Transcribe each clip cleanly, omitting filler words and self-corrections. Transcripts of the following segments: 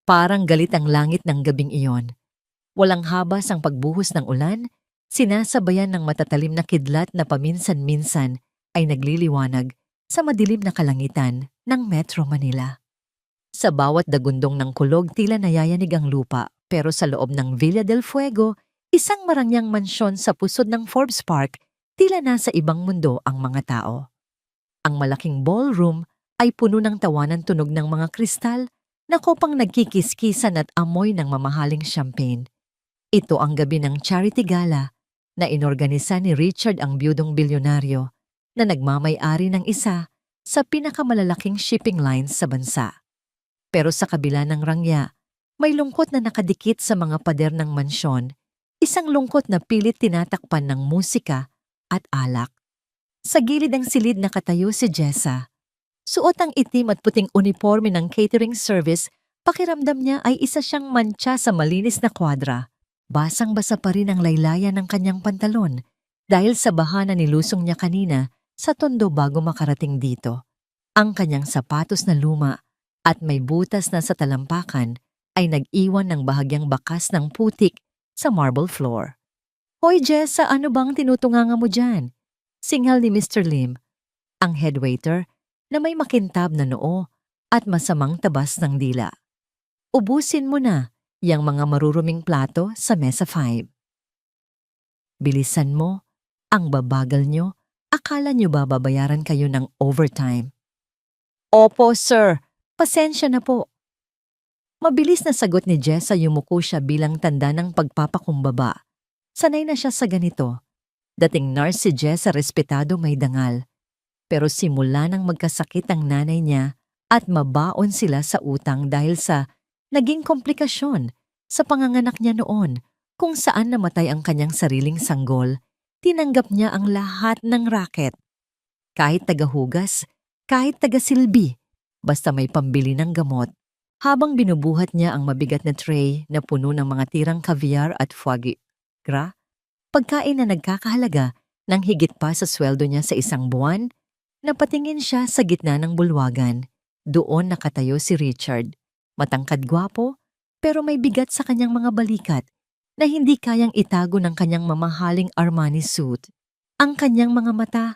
Parang galit ang langit ng gabing iyon. Walang habas ang pagbuhos ng ulan, sinasabayan ng matatalim na kidlat na paminsan-minsan ay nagliliwanag sa madilim na kalangitan ng Metro Manila. Sa bawat dagundong ng kulog tila nayayanig ang lupa, pero sa loob ng Villa del Fuego, isang marangyang mansyon sa pusod ng Forbes Park, tila nasa ibang mundo ang mga tao. Ang malaking ballroom ay puno ng tawanan tunog ng mga kristal na kopang nagkikiskisan at amoy ng mamahaling champagne. Ito ang gabi ng charity gala na inorganisa ni Richard ang biyudong bilyonaryo na nagmamay-ari ng isa sa pinakamalalaking shipping lines sa bansa. Pero sa kabila ng rangya, may lungkot na nakadikit sa mga pader ng mansyon, isang lungkot na pilit tinatakpan ng musika at alak. Sa gilid ng silid nakatayo si Jessa. Suot ang itim at puting uniforme ng catering service, pakiramdam niya ay isa siyang mantsa sa malinis na kwadra. Basang-basa pa rin ang laylayan ng kanyang pantalon dahil sa baha na nilusong niya kanina sa tondo bago makarating dito. Ang kanyang sapatos na luma at may butas na sa talampakan ay nag-iwan ng bahagyang bakas ng putik sa marble floor. "Hoy Jessa, ano bang tinutunganga mo dyan?" Singhal ni Mr. Lim, ang head waiter na may makintab na noo at masamang tabas ng dila. "Ubusin mo na yang mga maruruming plato sa mesa 5. Bilisan mo, ang babagal nyo, akala nyo ba babayaran kayo ng overtime?" "Opo, sir. Pasensya na po." Mabilis na sagot ni Jessa, yumuko siya bilang tanda ng pagpapakumbaba. Sanay na siya sa ganito. Dating nurse si Jessa, respetado, may dangal. Pero simula nang magkasakit ang nanay niya at mabaon sila sa utang dahil sa naging komplikasyon sa panganganak niya noon kung saan namatay ang kanyang sariling sanggol, tinanggap niya ang lahat ng racket. Kahit tagahugas, kahit tagasilbi, basta may pambili ng gamot. Habang binubuhat niya ang mabigat na tray na puno ng mga tirang caviar at foie gras, pagkain na nagkakahalaga ng higit pa sa sweldo niya sa isang buwan, napatingin siya sa gitna ng bulwagan. Doon nakatayo si Richard. Matangkad, gwapo, pero may bigat sa kanyang mga balikat na hindi kayang itago ng kanyang mamahaling Armani suit. Ang kanyang mga mata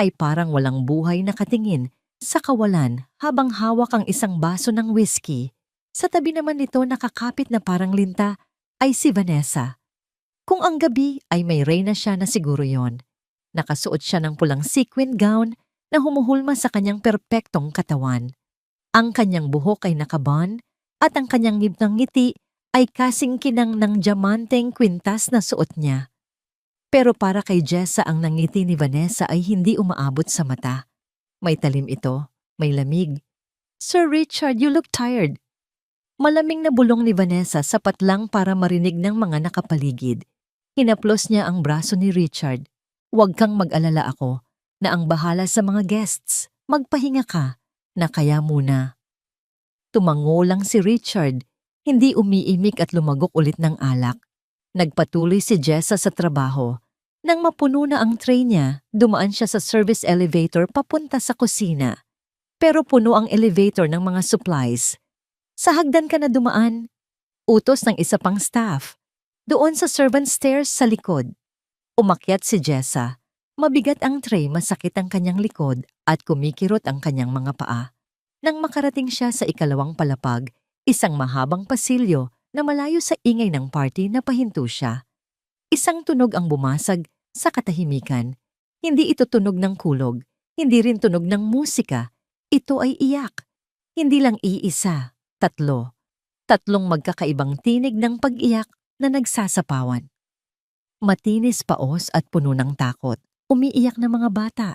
ay parang walang buhay nakatingin sa kawalan habang hawak ang isang baso ng whiskey. Sa tabi naman nito nakakapit na parang linta ay si Vanessa. Kung ang gabi ay may reyna siya na siguro yon. Nakasuot siya ng pulang sequin gown na humuhulma sa kanyang perpektong katawan. Ang kanyang buhok ay nakabon at ang kanyang ngipnang ngiti ay kasing kinang ng diamanteng kwintas na suot niya. Pero para kay Jessa, ang nangiti ni Vanessa ay hindi umaabot sa mata. May talim ito, may lamig. "Sir Richard, you look tired." Malaming na bulong ni Vanessa, sapat lang para marinig ng mga nakapaligid. Hinaplos niya ang braso ni Richard. "Huwag kang mag-alala, ako na ang bahala sa mga guests. Magpahinga ka, na kaya muna." Tumango lang si Richard, hindi umiimik at lumagok ulit ng alak. Nagpatuloy si Jessa sa trabaho. Nang mapuno na ang tray niya, dumaan siya sa service elevator papunta sa kusina. Pero puno ang elevator ng mga supplies. "Sa hagdan ka na dumaan." Utos ng isa pang staff. "Doon sa servant stairs sa likod." Umakyat si Jessa. Mabigat ang tray, masakit ang kanyang likod at kumikirot ang kanyang mga paa. Nang makarating siya sa ikalawang palapag, isang mahabang pasilyo na malayo sa ingay ng party, napahinto siya. Isang tunog ang bumasag sa katahimikan. Hindi ito tunog ng kulog, hindi rin tunog ng musika. Ito ay iyak. Hindi lang iisa, tatlo. Tatlong magkakaibang tinig ng pag-iyak na nagsasapawan. Matinis, paos at puno ng takot. Umiiyak na mga bata.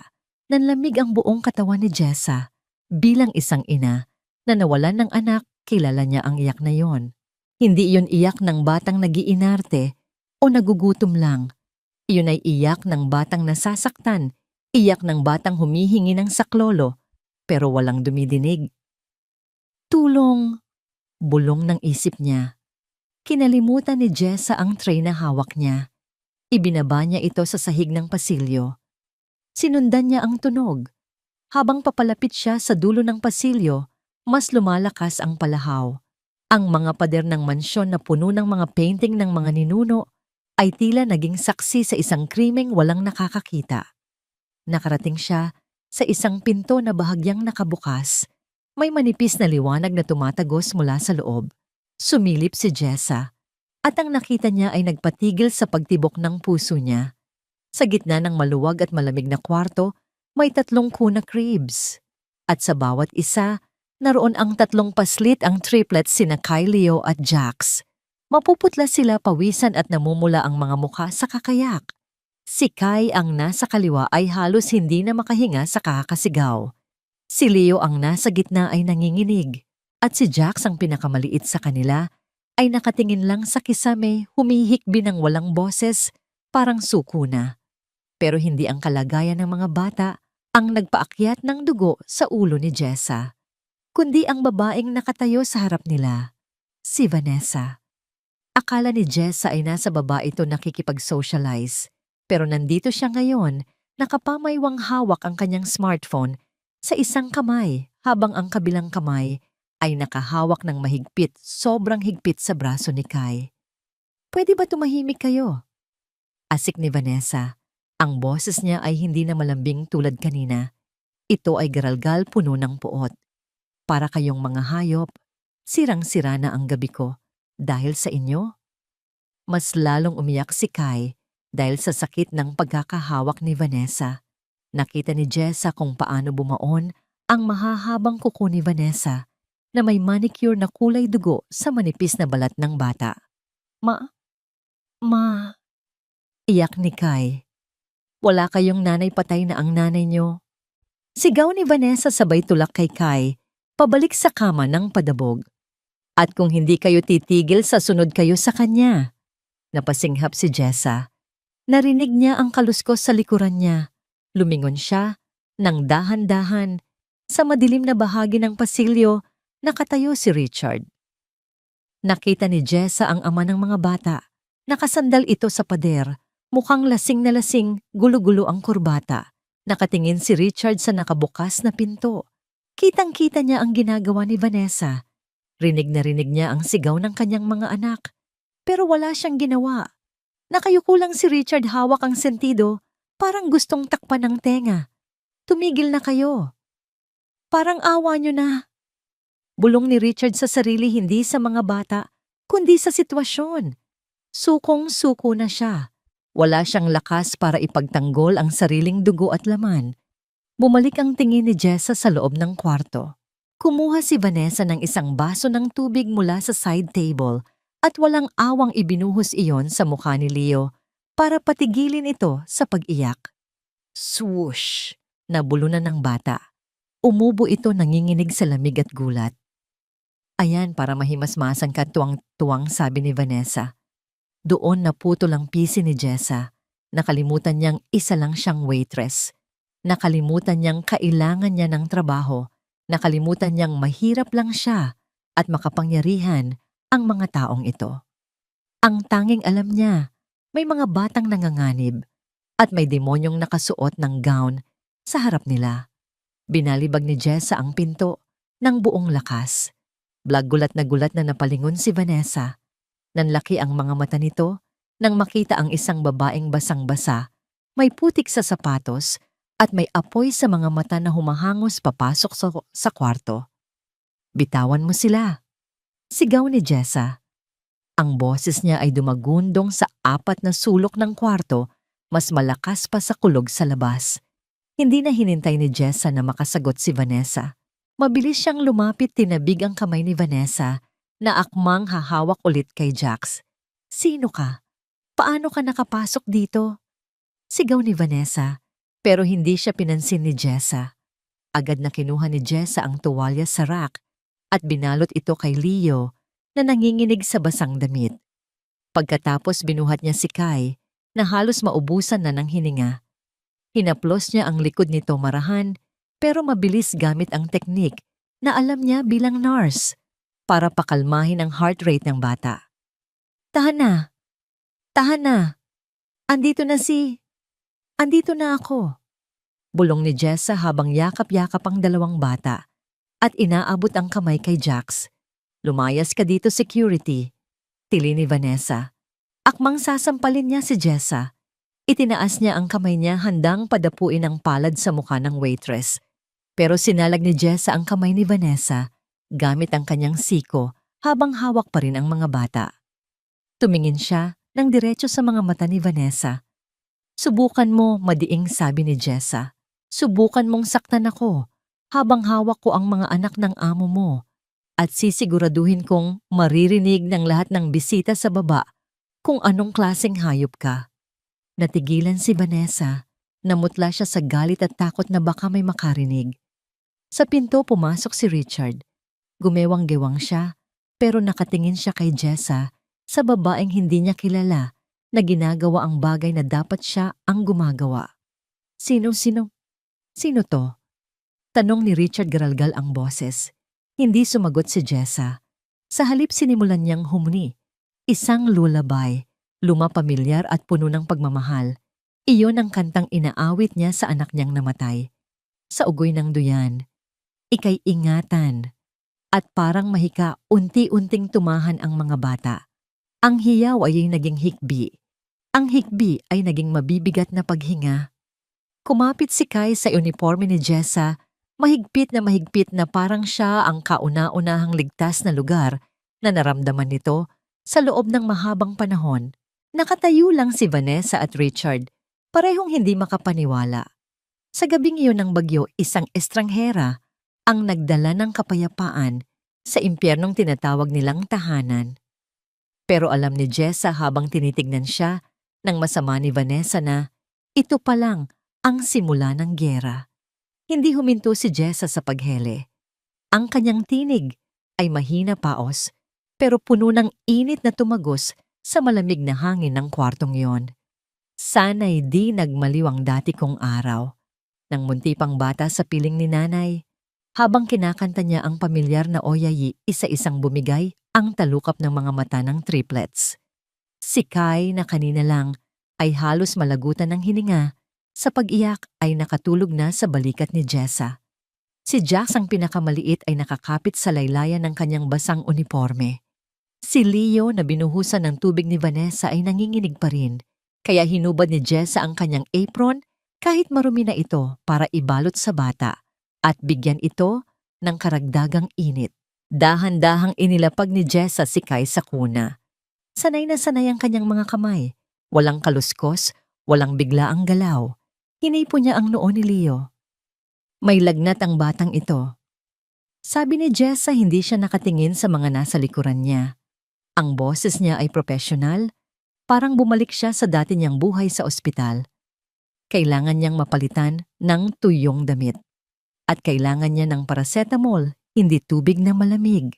Nanlamig ang buong katawan ni Jessa. Bilang isang ina na nawalan ng anak, kilala niya ang iyak na yon. Hindi iyon iyak ng batang nagiinarte o nagugutom lang. Iyon ay iyak ng batang nasasaktan, iyak ng batang humihingi ng saklolo, pero walang dumidinig. "Tulong!" bulong ng isip niya. Kinalimutan ni Jessa ang tray na hawak niya. Ibinaba niya ito sa sahig ng pasilyo. Sinundan niya ang tunog. Habang papalapit siya sa dulo ng pasilyo, mas lumalakas ang palahaw. Ang mga pader ng mansyon na puno ng mga painting ng mga ninuno ay tila naging saksi sa isang krimeng walang nakakakita. Nakarating siya sa isang pinto na bahagyang nakabukas. May manipis na liwanag na tumatagos mula sa loob. Sumilip si Jessa at ang nakita niya ay nagpatigil sa pagtibok ng puso niya. Sa gitna ng maluwag at malamig na kwarto, may 3 kuna cribs. At sa bawat isa, naroon ang 3 paslit ang triplets sina Kai, Leo at Jax. Mapuputla sila, pawisan at namumula ang mga mukha sa kakayak. Si Kai ang nasa kaliwa ay halos hindi na makahinga sa kakasigaw. Si Leo ang nasa gitna ay nanginginig. At si Jax ang pinakamaliit sa kanila ay nakatingin lang sa kisame, humihikbi ng walang boses, parang suko na. Pero hindi ang kalagayan ng mga bata ang nagpaakyat ng dugo sa ulo ni Jessa, kundi ang babaeng nakatayo sa harap nila, si Vanessa. Akala ni Jessa ay nasa baba ito nakikipag-socialize, pero nandito siya ngayon, nakapamaywang hawak ang kanyang smartphone sa isang kamay habang ang kabilang kamay ay nakahawak ng mahigpit, sobrang higpit sa braso ni Kai. "Pwede ba tumahimik kayo?" Asik ni Vanessa. Ang boses niya ay hindi na malambing tulad kanina. Ito ay garalgal, puno ng puot. "Para kayong mga hayop, sirang-sira na ang gabi ko dahil sa inyo." Mas lalong umiyak si Kai dahil sa sakit ng pagkakahawak ni Vanessa. Nakita ni Jessa kung paano bumaon ang mahahabang kuko ni Vanessa na may manicure na kulay dugo sa manipis na balat ng bata. Ma, iyak ni Kai. "Wala kayong nanay, patay na ang nanay niyo." Sigaw ni Vanessa sabay tulak kay Kai, pabalik sa kama ng padabog. "At kung hindi kayo titigil, sasunod kayo sa kanya." Napasinghap si Jessa. Narinig niya ang kaluskos sa likuran niya. Lumingon siya, nang dahan-dahan. Sa madilim na bahagi ng pasilyo, nakatayo si Richard. Nakita ni Jessa ang ama ng mga bata. Nakasandal ito sa pader. Mukhang lasing na lasing, gulo-gulo ang kurbata. Nakatingin si Richard sa nakabukas na pinto. Kitang-kita niya ang ginagawa ni Vanessa. Rinig na rinig niya ang sigaw ng kanyang mga anak. Pero wala siyang ginawa. Nakayuko lang si Richard, hawak ang sentido, parang gustong takpan ng tenga. "Tumigil na kayo. Parang awa niyo na." Bulong ni Richard sa sarili, hindi sa mga bata, kundi sa sitwasyon. Sukong-suko na siya. Wala siyang lakas para ipagtanggol ang sariling dugo at laman. Bumalik ang tingin ni Jessa sa loob ng kwarto. Kumuha si Vanessa ng isang baso ng tubig mula sa side table at walang awang ibinuhos iyon sa mukha ni Leo para patigilin ito sa pag-iyak. Swoosh! Nabulunan ng bata. Umubo ito, nanginginig sa lamig at gulat. "Ayan, para mahimasmasan ka," tuwang-tuwang sabi ni Vanessa. Doon naputol ang pisi ni Jessa. Nakalimutan niyang isa lang siyang waitress. Nakalimutan niyang kailangan niya ng trabaho. Nakalimutan niyang mahirap lang siya at makapangyarihan ang mga taong ito. Ang tanging alam niya, may mga batang nanganganib at may demonyong nakasuot ng gown sa harap nila. Binalibag ni Jessa ang pinto ng buong lakas. Gulat na napalingon si Vanessa. Nanlaki ang mga mata nito nang makita ang isang babaeng basang-basa, may putik sa sapatos at may apoy sa mga mata na humahangos papasok sa kwarto. "Bitawan mo sila," sigaw ni Jessa. Ang boses niya ay dumagundong sa 4 na sulok ng kwarto, mas malakas pa sa kulog sa labas. Hindi na hinintay ni Jessa na makasagot si Vanessa. Mabilis siyang lumapit, tinabig ang kamay ni Vanessa na akmang hahawak ulit kay Jax. "Sino ka? Paano ka nakapasok dito?" Sigaw ni Vanessa, pero hindi siya pinansin ni Jessa. Agad na kinuha ni Jessa ang tuwalya sa rack at binalot ito kay Leo na nanginginig sa basang damit. Pagkatapos binuhat niya si Kai na halos maubusan na ng hininga. Hinaplos niya ang likod nito marahan, pero mabilis gamit ang teknik na alam niya bilang nurse para pakalmahin ang heart rate ng bata. Tahan na. Andito na ako." Bulong ni Jessa habang yakap-yakap ang 2 bata at inaabot ang kamay kay Jax. Lumayas ka dito, security. Tili ni Vanessa. Akmang sasampalin niya si Jessa. Itinaas niya ang kamay niya handang padapuin ang palad sa mukha ng waitress. Pero sinalag ni Jessa ang kamay ni Vanessa gamit ang kanyang siko habang hawak pa rin ang mga bata. Tumingin siya ng diretso sa mga mata ni Vanessa. Subukan mo, madiing sabi ni Jessa. Subukan mong saktan ako habang hawak ko ang mga anak ng amo mo at sisiguraduhin kong maririnig ng lahat ng bisita sa baba kung anong klaseng hayop ka. Natigilan si Vanessa. Namutla siya sa galit at takot na baka may makarinig. Sa pinto pumasok si Richard. Gumewang-gewang siya pero nakatingin siya kay Jessa sa babaeng hindi niya kilala na ginagawa ang bagay na dapat siya ang gumagawa. Sino to? Tanong ni Richard garalgal ang boses. Hindi sumagot si Jessa. Sa halip sinimulan niyang humuni. Isang lullaby, pamilyar at puno ng pagmamahal. Iyon ang kantang inaawit niya sa anak niyang namatay. Sa ugoy ng duyan, ika'y ingatan. At parang mahika, unti-unting tumahan ang mga bata. Ang hiyaw ay naging hikbi. Ang hikbi ay naging mabibigat na paghinga. Kumapit si Kai sa uniforme ni Jessa, mahigpit na parang siya ang kauna-unahang ligtas na lugar na naramdaman nito sa loob ng mahabang panahon. Nakatayo lang si Vanessa at Richard, parehong hindi makapaniwala. Sa gabing iyon ng bagyo, isang estranghera ang nagdala ng kapayapaan sa impyernong tinatawag nilang tahanan. Pero alam ni Jessa habang tinitignan siya ng masama ni Vanessa na ito pa lang ang simula ng gyera. Hindi huminto si Jessa sa paghele. Ang kanyang tinig ay mahina paos pero puno ng init na tumagos sa malamig na hangin ng kwartong yon. Sana'y di nagmaliw ang dati kong araw. Nang munti pang bata sa piling ni nanay, habang kinakanta niya ang pamilyar na oyayi, isa-isang bumigay ang talukap ng mga mata ng triplets. Si Kai na kanina lang ay halos malagutan ng hininga, sa pag-iyak ay nakatulog na sa balikat ni Jessa. Si Jax ang pinakamaliit ay nakakapit sa laylayan ng kanyang basang uniforme. Si Leo na binuhusan ng tubig ni Vanessa ay nanginginig pa rin, kaya hinubad ni Jessa ang kanyang apron kahit marumi na ito para ibalot sa bata at bigyan ito ng karagdagang init. Dahan-dahang inilapag ni Jessa si Kai sa kuna. Sanay na sanay ang kanyang mga kamay, walang kaluskos, walang biglaang galaw. Hinipo niya ang noo ni Leo. May lagnat ang batang ito. Sabi ni Jessa hindi siya nakatingin sa mga nasa likuran niya. Ang boses niya ay profesional, parang bumalik siya sa dati niyang buhay sa ospital. Kailangan niyang mapalitan ng tuyong damit. At kailangan niya ng paracetamol, hindi tubig na malamig.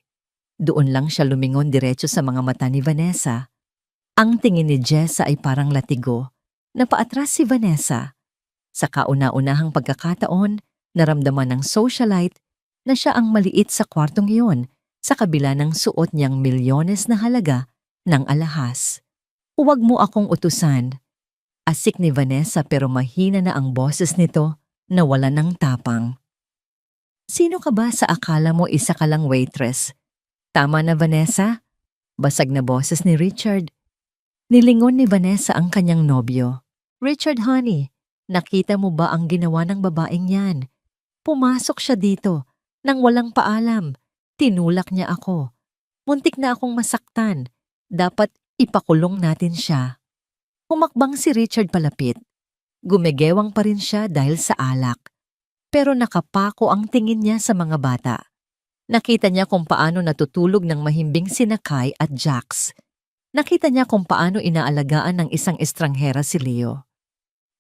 Doon lang siya lumingon diretso sa mga mata ni Vanessa. Ang tingin ni Jessa ay parang latigo. Napaatras si Vanessa. Sa kauna-unahang pagkakataon, naramdaman ng socialite na siya ang maliit sa kwartong iyon sa kabila ng suot niyang milyones na halaga ng alahas. Huwag mo akong utusan. Asik ni Vanessa pero mahina na ang boses nito na wala ng tapang. Sino ka ba sa akala mo isa ka lang waitress? Tama na Vanessa? Basag na boses ni Richard. Nilingon ni Vanessa ang kanyang nobyo. Richard honey, nakita mo ba ang ginawa ng babaeng yan? Pumasok siya dito nang walang paalam. Tinulak niya ako. Muntik na akong masaktan. Dapat ipakulong natin siya. Humakbang si Richard palapit. Gumegewang pa rin siya dahil sa alak. Pero nakapako ang tingin niya sa mga bata. Nakita niya kung paano natutulog ng mahimbing sina Kai at Jax. Nakita niya kung paano inaalagaan ng isang estranghera si Leo.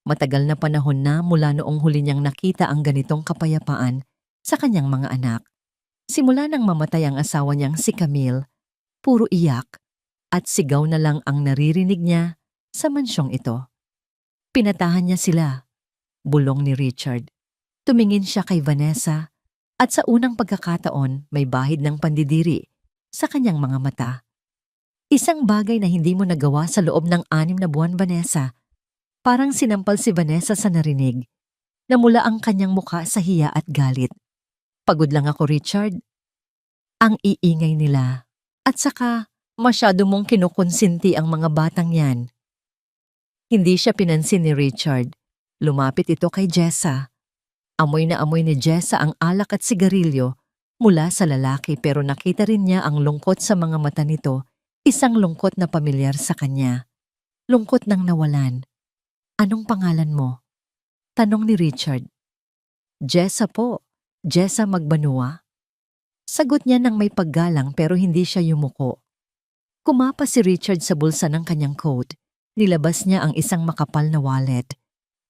Matagal na panahon na mula noong huli niyang nakita ang ganitong kapayapaan sa kanyang mga anak. Simula nang mamatay ang asawa niyang si Camille, puro iyak at sigaw na lang ang naririnig niya sa mansyong ito. Pinatahan niya sila, bulong ni Richard. Tumingin siya kay Vanessa at sa unang pagkakataon may bahid ng pandidiri sa kanyang mga mata. Isang bagay na hindi mo nagawa sa loob ng 6 na buwan, Vanessa. Parang sinampal si Vanessa sa narinig. Namula ang kanyang mukha sa hiya at galit. Pagod lang ako, Richard. Ang iingay nila. At saka, masyado mong kinukonsinti ang mga batang yan. Hindi siya pinansin ni Richard. Lumapit ito kay Jessa. Amoy na amoy ni Jessa ang alak at sigarilyo mula sa lalaki pero nakita rin niya ang lungkot sa mga mata nito, isang lungkot na pamilyar sa kanya. Lungkot ng nawalan. Anong pangalan mo? Tanong ni Richard. Jessa po. Jessa Magbanua. Sagot niya ng may paggalang pero hindi siya yumuko. Kumapa si Richard sa bulsa ng kanyang coat. Nilabas niya ang isang makapal na wallet.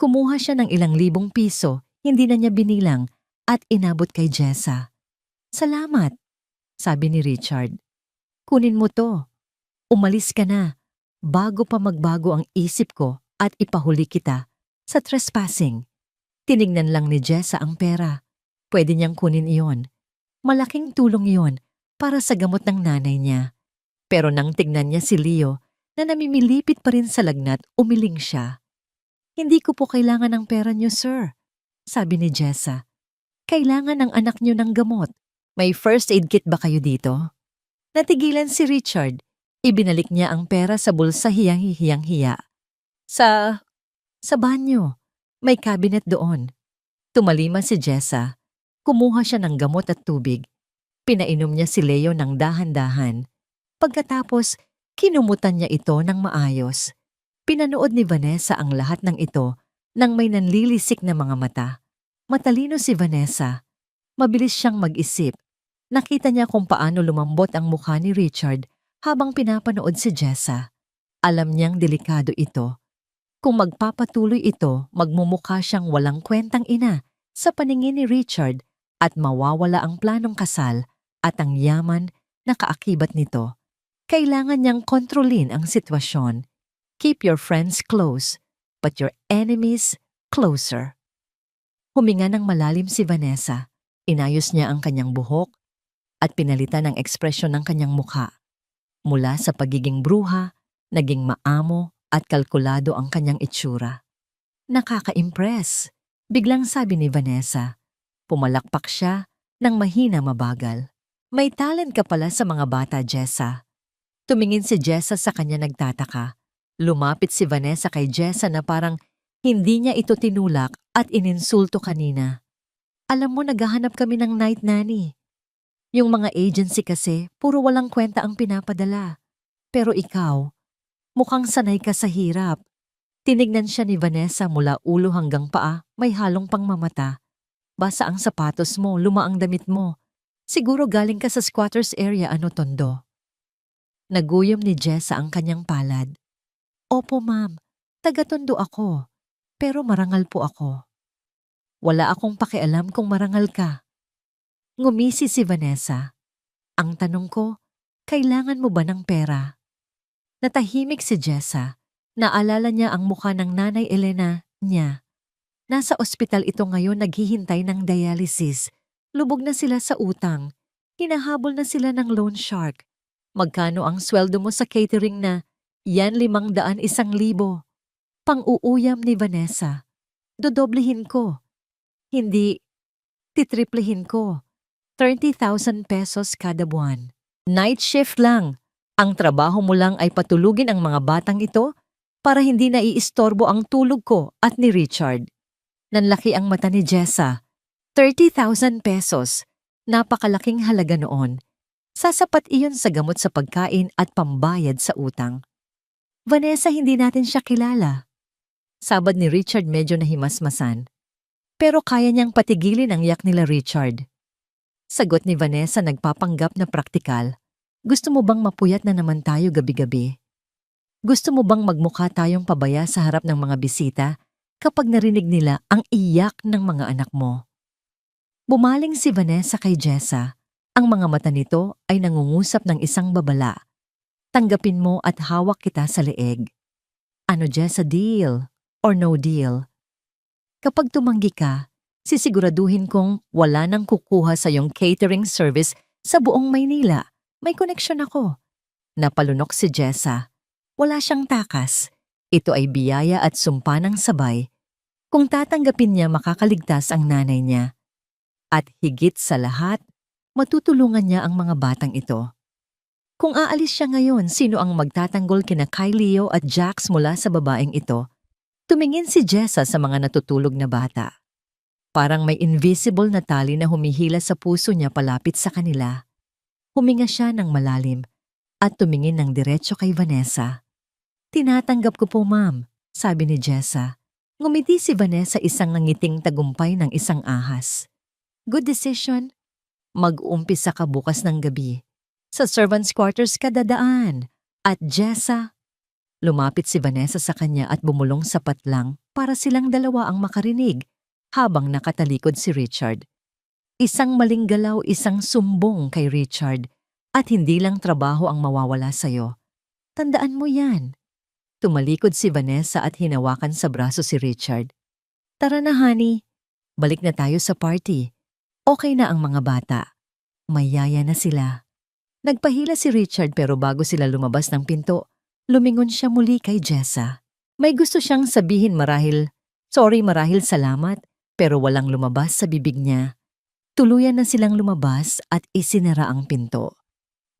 Kumuha siya ng ilang libong piso, hindi na niya binilang at inabot kay Jessa. Salamat, sabi ni Richard. Kunin mo to. Umalis ka na, bago pa magbago ang isip ko at ipahuli kita sa trespassing. Tinignan lang ni Jessa ang pera. Pwede niyang kunin iyon. Malaking tulong iyon para sa gamot ng nanay niya. Pero nang tignan niya si Leo na namimilipit pa rin sa lagnat, umiling siya. Hindi ko po kailangan ng pera niyo, sir, sabi ni Jessa. Kailangan ng anak niyo ng gamot. May first aid kit ba kayo dito? Natigilan si Richard. Ibinalik niya ang pera sa bulsa hiyang-hiya. Sa banyo. May cabinet doon. Tumalima si Jessa. Kumuha siya ng gamot at tubig. Pinainom niya si Leo ng dahan-dahan. Pagkatapos, kinumutan niya ito ng maayos. Pinanood ni Vanessa ang lahat ng ito nang may nanlilisik na mga mata. Matalino si Vanessa. Mabilis siyang mag-isip. Nakita niya kung paano lumambot ang mukha ni Richard habang pinapanood si Jessa. Alam niyang delikado ito. Kung magpapatuloy ito, magmumukha siyang walang kwentang ina sa paningin ni Richard at mawawala ang planong kasal at ang yaman na kaakibat nito. Kailangan niyang kontrolin ang sitwasyon. Keep your friends close, but your enemies closer. Huminga ng malalim si Vanessa. Inayos niya ang kanyang buhok at pinalitan ang ekspresyon ng kanyang mukha. Mula sa pagiging bruha, naging maamo at kalkulado ang kanyang itsura. Nakaka-impress, biglang sabi ni Vanessa. Pumalakpak siya ng mahina mabagal. May talent ka pala sa mga bata, Jessa. Tumingin si Jessa sa kanya nagtataka. Lumapit si Vanessa kay Jessa na parang hindi niya ito tinulak at ininsulto kanina. Alam mo, naghahanap kami ng night nanny. Yung mga agency kasi, puro walang kwenta ang pinapadala. Pero ikaw, mukhang sanay ka sa hirap. Tinignan siya ni Vanessa mula ulo hanggang paa, may halong pangmamata. Basa ang sapatos mo, luma ang damit mo. Siguro galing ka sa squatters area, ano Tondo? Naguyom ni Jessa ang kanyang palad. Opo ma'am, taga-Tondo ako, pero marangal po ako. Wala akong pakialam kung marangal ka. Ngumisi si Vanessa. Ang tanong ko, kailangan mo ba ng pera? Natahimik si Jessa. Naalala niya ang mukha ng Nanay Elena niya. Nasa ospital ito ngayon naghihintay ng dialysis. Lubog na sila sa utang. Hinahabol na sila ng loan shark. Magkano ang sweldo mo sa catering na? Yan 500,000 Pang-uuyam ni Vanessa. Dodoblihin ko. Hindi, titriplihin ko. 30,000 pesos kada buwan. Night shift lang. Ang trabaho mo lang ay patulugin ang mga batang ito para hindi naiistorbo ang tulog ko at ni Richard. Nanlaki ang mata ni Jessa. 30,000 pesos. Napakalaking halaga noon. Sasapat iyon sa gamot sa pagkain at pambayad sa utang. Vanessa, hindi natin siya kilala. Sabad ni Richard medyo nahimasmasan. Pero kaya niyang patigilin ang yak nila Richard. Sagot ni Vanessa nagpapanggap na praktikal. Gusto mo bang mapuyat na naman tayo gabi-gabi? Gusto mo bang magmukha tayong pabaya sa harap ng mga bisita kapag narinig nila ang iyak ng mga anak mo? Bumaling si Vanessa kay Jessa. Ang mga mata nito ay nangungusap ng isang babala. Tanggapin mo at hawak kita sa leeg. Ano Jessa, deal or no deal? Kapag tumanggi ka, sisiguraduhin kong wala nang kukuha sa iyong catering service sa buong Maynila. May koneksyon ako. Napalunok si Jessa. Wala siyang takas. Ito ay biyaya at sumpa ng sabay. Kung tatanggapin niya, makakaligtas ang nanay niya. At higit sa lahat, Matutulungan niya ang mga batang ito. Kung aalis siya ngayon, sino ang magtatanggol kina Leo at Jax mula sa babaeng ito? Tumingin si Jessa sa mga natutulog na bata. Parang may invisible na tali na humihila sa puso niya palapit sa kanila. Huminga siya ng malalim at tumingin ng diretso kay Vanessa. "Tinatanggap ko po, ma'am," sabi ni Jessa. Ngumiti si Vanessa, isang nangiting tagumpay ng isang ahas. "Good decision. Mag-uumpisa ka bukas ng gabi. Sa servants' quarters ka dadaan." At Jessa, lumapit si Vanessa sa kanya at bumulong sapat lang para silang dalawa ang makarinig habang nakatalikod si Richard. Isang maling galaw, isang sumbong kay Richard, at hindi lang trabaho ang mawawala sa'yo. Tandaan mo yan. Tumalikod si Vanessa at hinawakan sa braso si Richard. "Tara na, honey. Balik na tayo sa party. Okay na ang mga bata. May yaya na sila." Nagpahila si Richard, pero bago sila lumabas ng pinto, lumingon siya muli kay Jessa. May gusto siyang sabihin, marahil salamat, pero walang lumabas sa bibig niya. Tuluyan na silang lumabas at isinara ang pinto.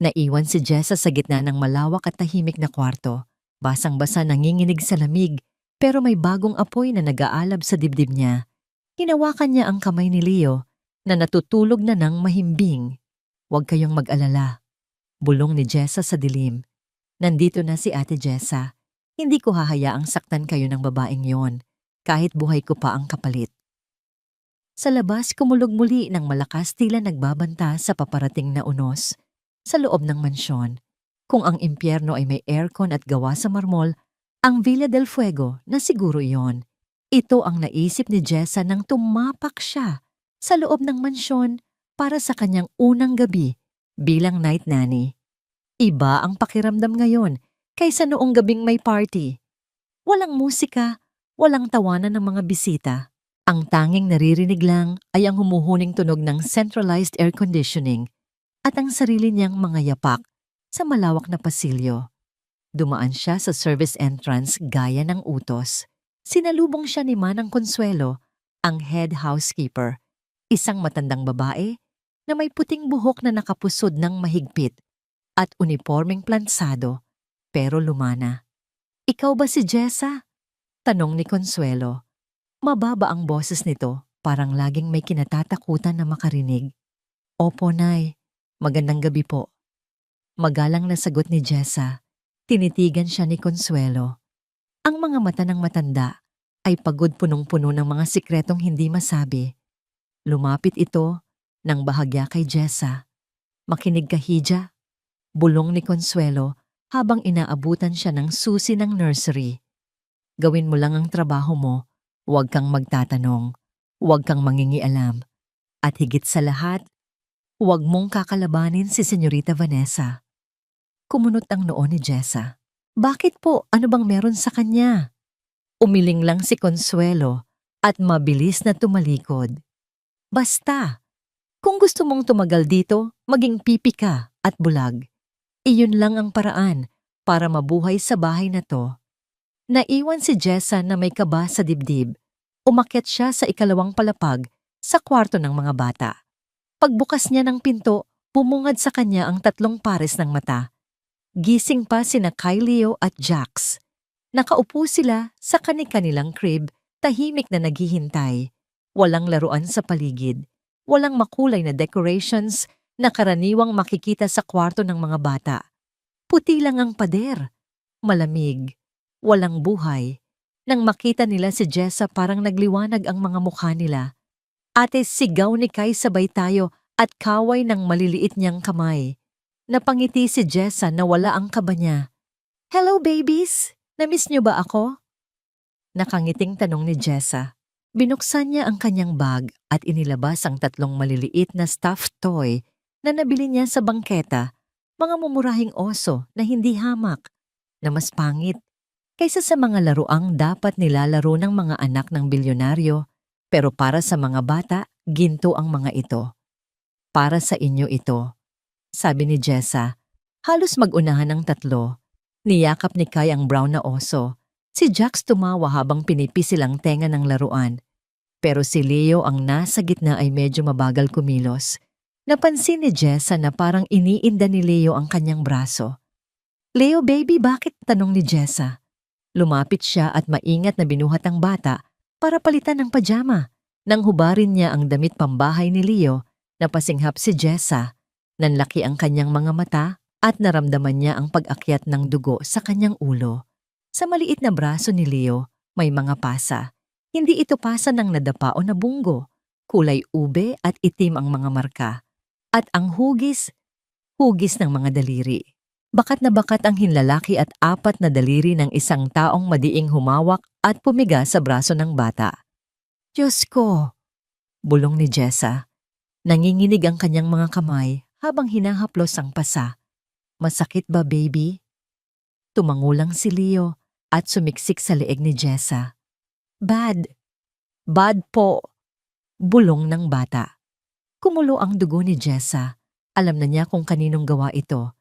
Naiwan si Jessa sa gitna ng malawak at tahimik na kwarto. Basang-basa, nanginginig sa lamig, pero may bagong apoy na nag-aalab sa dibdib niya. Hinawakan niya ang kamay ni Leo na natutulog na ng mahimbing. "Huwag kayong mag-alala," bulong ni Jessa sa dilim. "Nandito na si Ate Jessa. Hindi ko hahayaang saktan kayo ng babaeng yon, kahit buhay ko pa ang kapalit." Sa labas, kumulog muli ng malakas, tila nagbabanta sa paparating na unos. Sa loob ng mansyon, kung ang impyerno ay may aircon at gawa sa marmol, ang Villa del Fuego na siguro iyon. Ito ang naisip ni Jessa nang tumapak siya sa loob ng mansyon para sa kanyang unang gabi bilang night nanny. Iba ang pakiramdam ngayon kaysa noong gabing may party. Walang musika, walang tawanan ng mga bisita. Ang tanging naririnig lang ay ang humuhuning tunog ng centralized air conditioning at ang sarili niyang mga yapak sa malawak na pasilyo. Dumaan siya sa service entrance gaya ng utos. Sinalubong siya ni Manang Consuelo, ang head housekeeper, isang matandang babae na may puting buhok na nakapusod ng mahigpit at unipormeng plansado, pero lumana. "Ikaw ba si Jessa?" tanong ni Consuelo. Mababa ang boses nito, parang laging may kinatatakutan na makarinig. "Opo, Nay. Magandang gabi po." Magalang na sagot ni Jessa. Tinitigan siya ni Consuelo. Ang mga mata ng matanda ay pagod, punong-puno ng mga sikretong hindi masabi. Lumapit ito ng bahagya kay Jessa. "Makinig ka, Hija," bulong ni Consuelo habang inaabutan siya ng susi ng nursery. "Gawin mo lang ang trabaho mo. Huwag kang magtatanong, huwag kang mangingialam. At higit sa lahat, huwag mong kakalabanin si Senyorita Vanessa." Kumunot ang noo ni Jessa. "Bakit po? Ano bang meron sa kanya?" Umiling lang si Consuelo at mabilis na tumalikod. "Basta, kung gusto mong tumagal dito, maging pipi ka at bulag. Iyon lang ang paraan para mabuhay sa bahay na to." Naiwan si Jessa na may kaba sa dibdib. Umakyat siya sa ikalawang palapag sa kwarto ng mga bata. Pagbukas niya ng pinto, bumungad sa kanya ang 3 pares ng mata. Gising pa sina Leo at Jax. Nakaupo sila sa kani-kanilang crib, tahimik na naghihintay. Walang laruan sa paligid. Walang makulay na decorations na karaniwang makikita sa kwarto ng mga bata. Puti lang ang pader. Malamig. Walang buhay. Nang makita nila si Jessa, parang nagliwanag ang mga mukha nila. "Ate," sigaw ni Kai, "sabay tayo," at kaway ng maliliit niyang kamay. Napangiti si Jessa na wala ang kaba niya. "Hello, babies! Namiss niyo ba ako?" Nakangiting tanong ni Jessa. Binuksan niya ang kanyang bag at inilabas ang 3 maliliit na stuffed toy na nabili niya sa bangketa, mga mumurahing oso na hindi hamak, na mas pangit kaysa sa mga laruang dapat nilalaro ng mga anak ng bilyonaryo, pero para sa mga bata, ginto ang mga ito. "Para sa inyo ito," sabi ni Jessa. Halos mag-unahan ng 3. Niyakap ni Kai ang brown na oso. Si Jax tumawa habang pinipisi lang tenga ng laruan. Pero si Leo, ang nasa gitna, ay medyo mabagal kumilos. Napansin ni Jessa na parang iniinda ni Leo ang kanyang braso. "Leo baby, bakit?" tanong ni Jessa. Lumapit siya at maingat na binuhat ang bata para palitan ng pajama. Nang hubarin niya ang damit pambahay ni Leo, napasinghap si Jessa. Nanlaki ang kanyang mga mata at naramdaman niya ang pag-akyat ng dugo sa kanyang ulo. Sa maliit na braso ni Leo, may mga pasa. Hindi ito pasa ng nadapa o nabunggo. Kulay ube at itim ang mga marka. At ang hugis ng mga daliri. Bakat na bakat ang hinlalaki at 4 na daliri ng isang taong madiing humawak at pumiga sa braso ng bata. "Diyos ko!" bulong ni Jessa. Nanginginig ang kanyang mga kamay habang hinahaplos ang pasa. "Masakit ba, baby?" Tumangulang si Leo at sumiksik sa leeg ni Jessa. "Bad. Bad po," bulong ng bata. Kumulo ang dugo ni Jessa. Alam na niya kung kaninong gawa ito.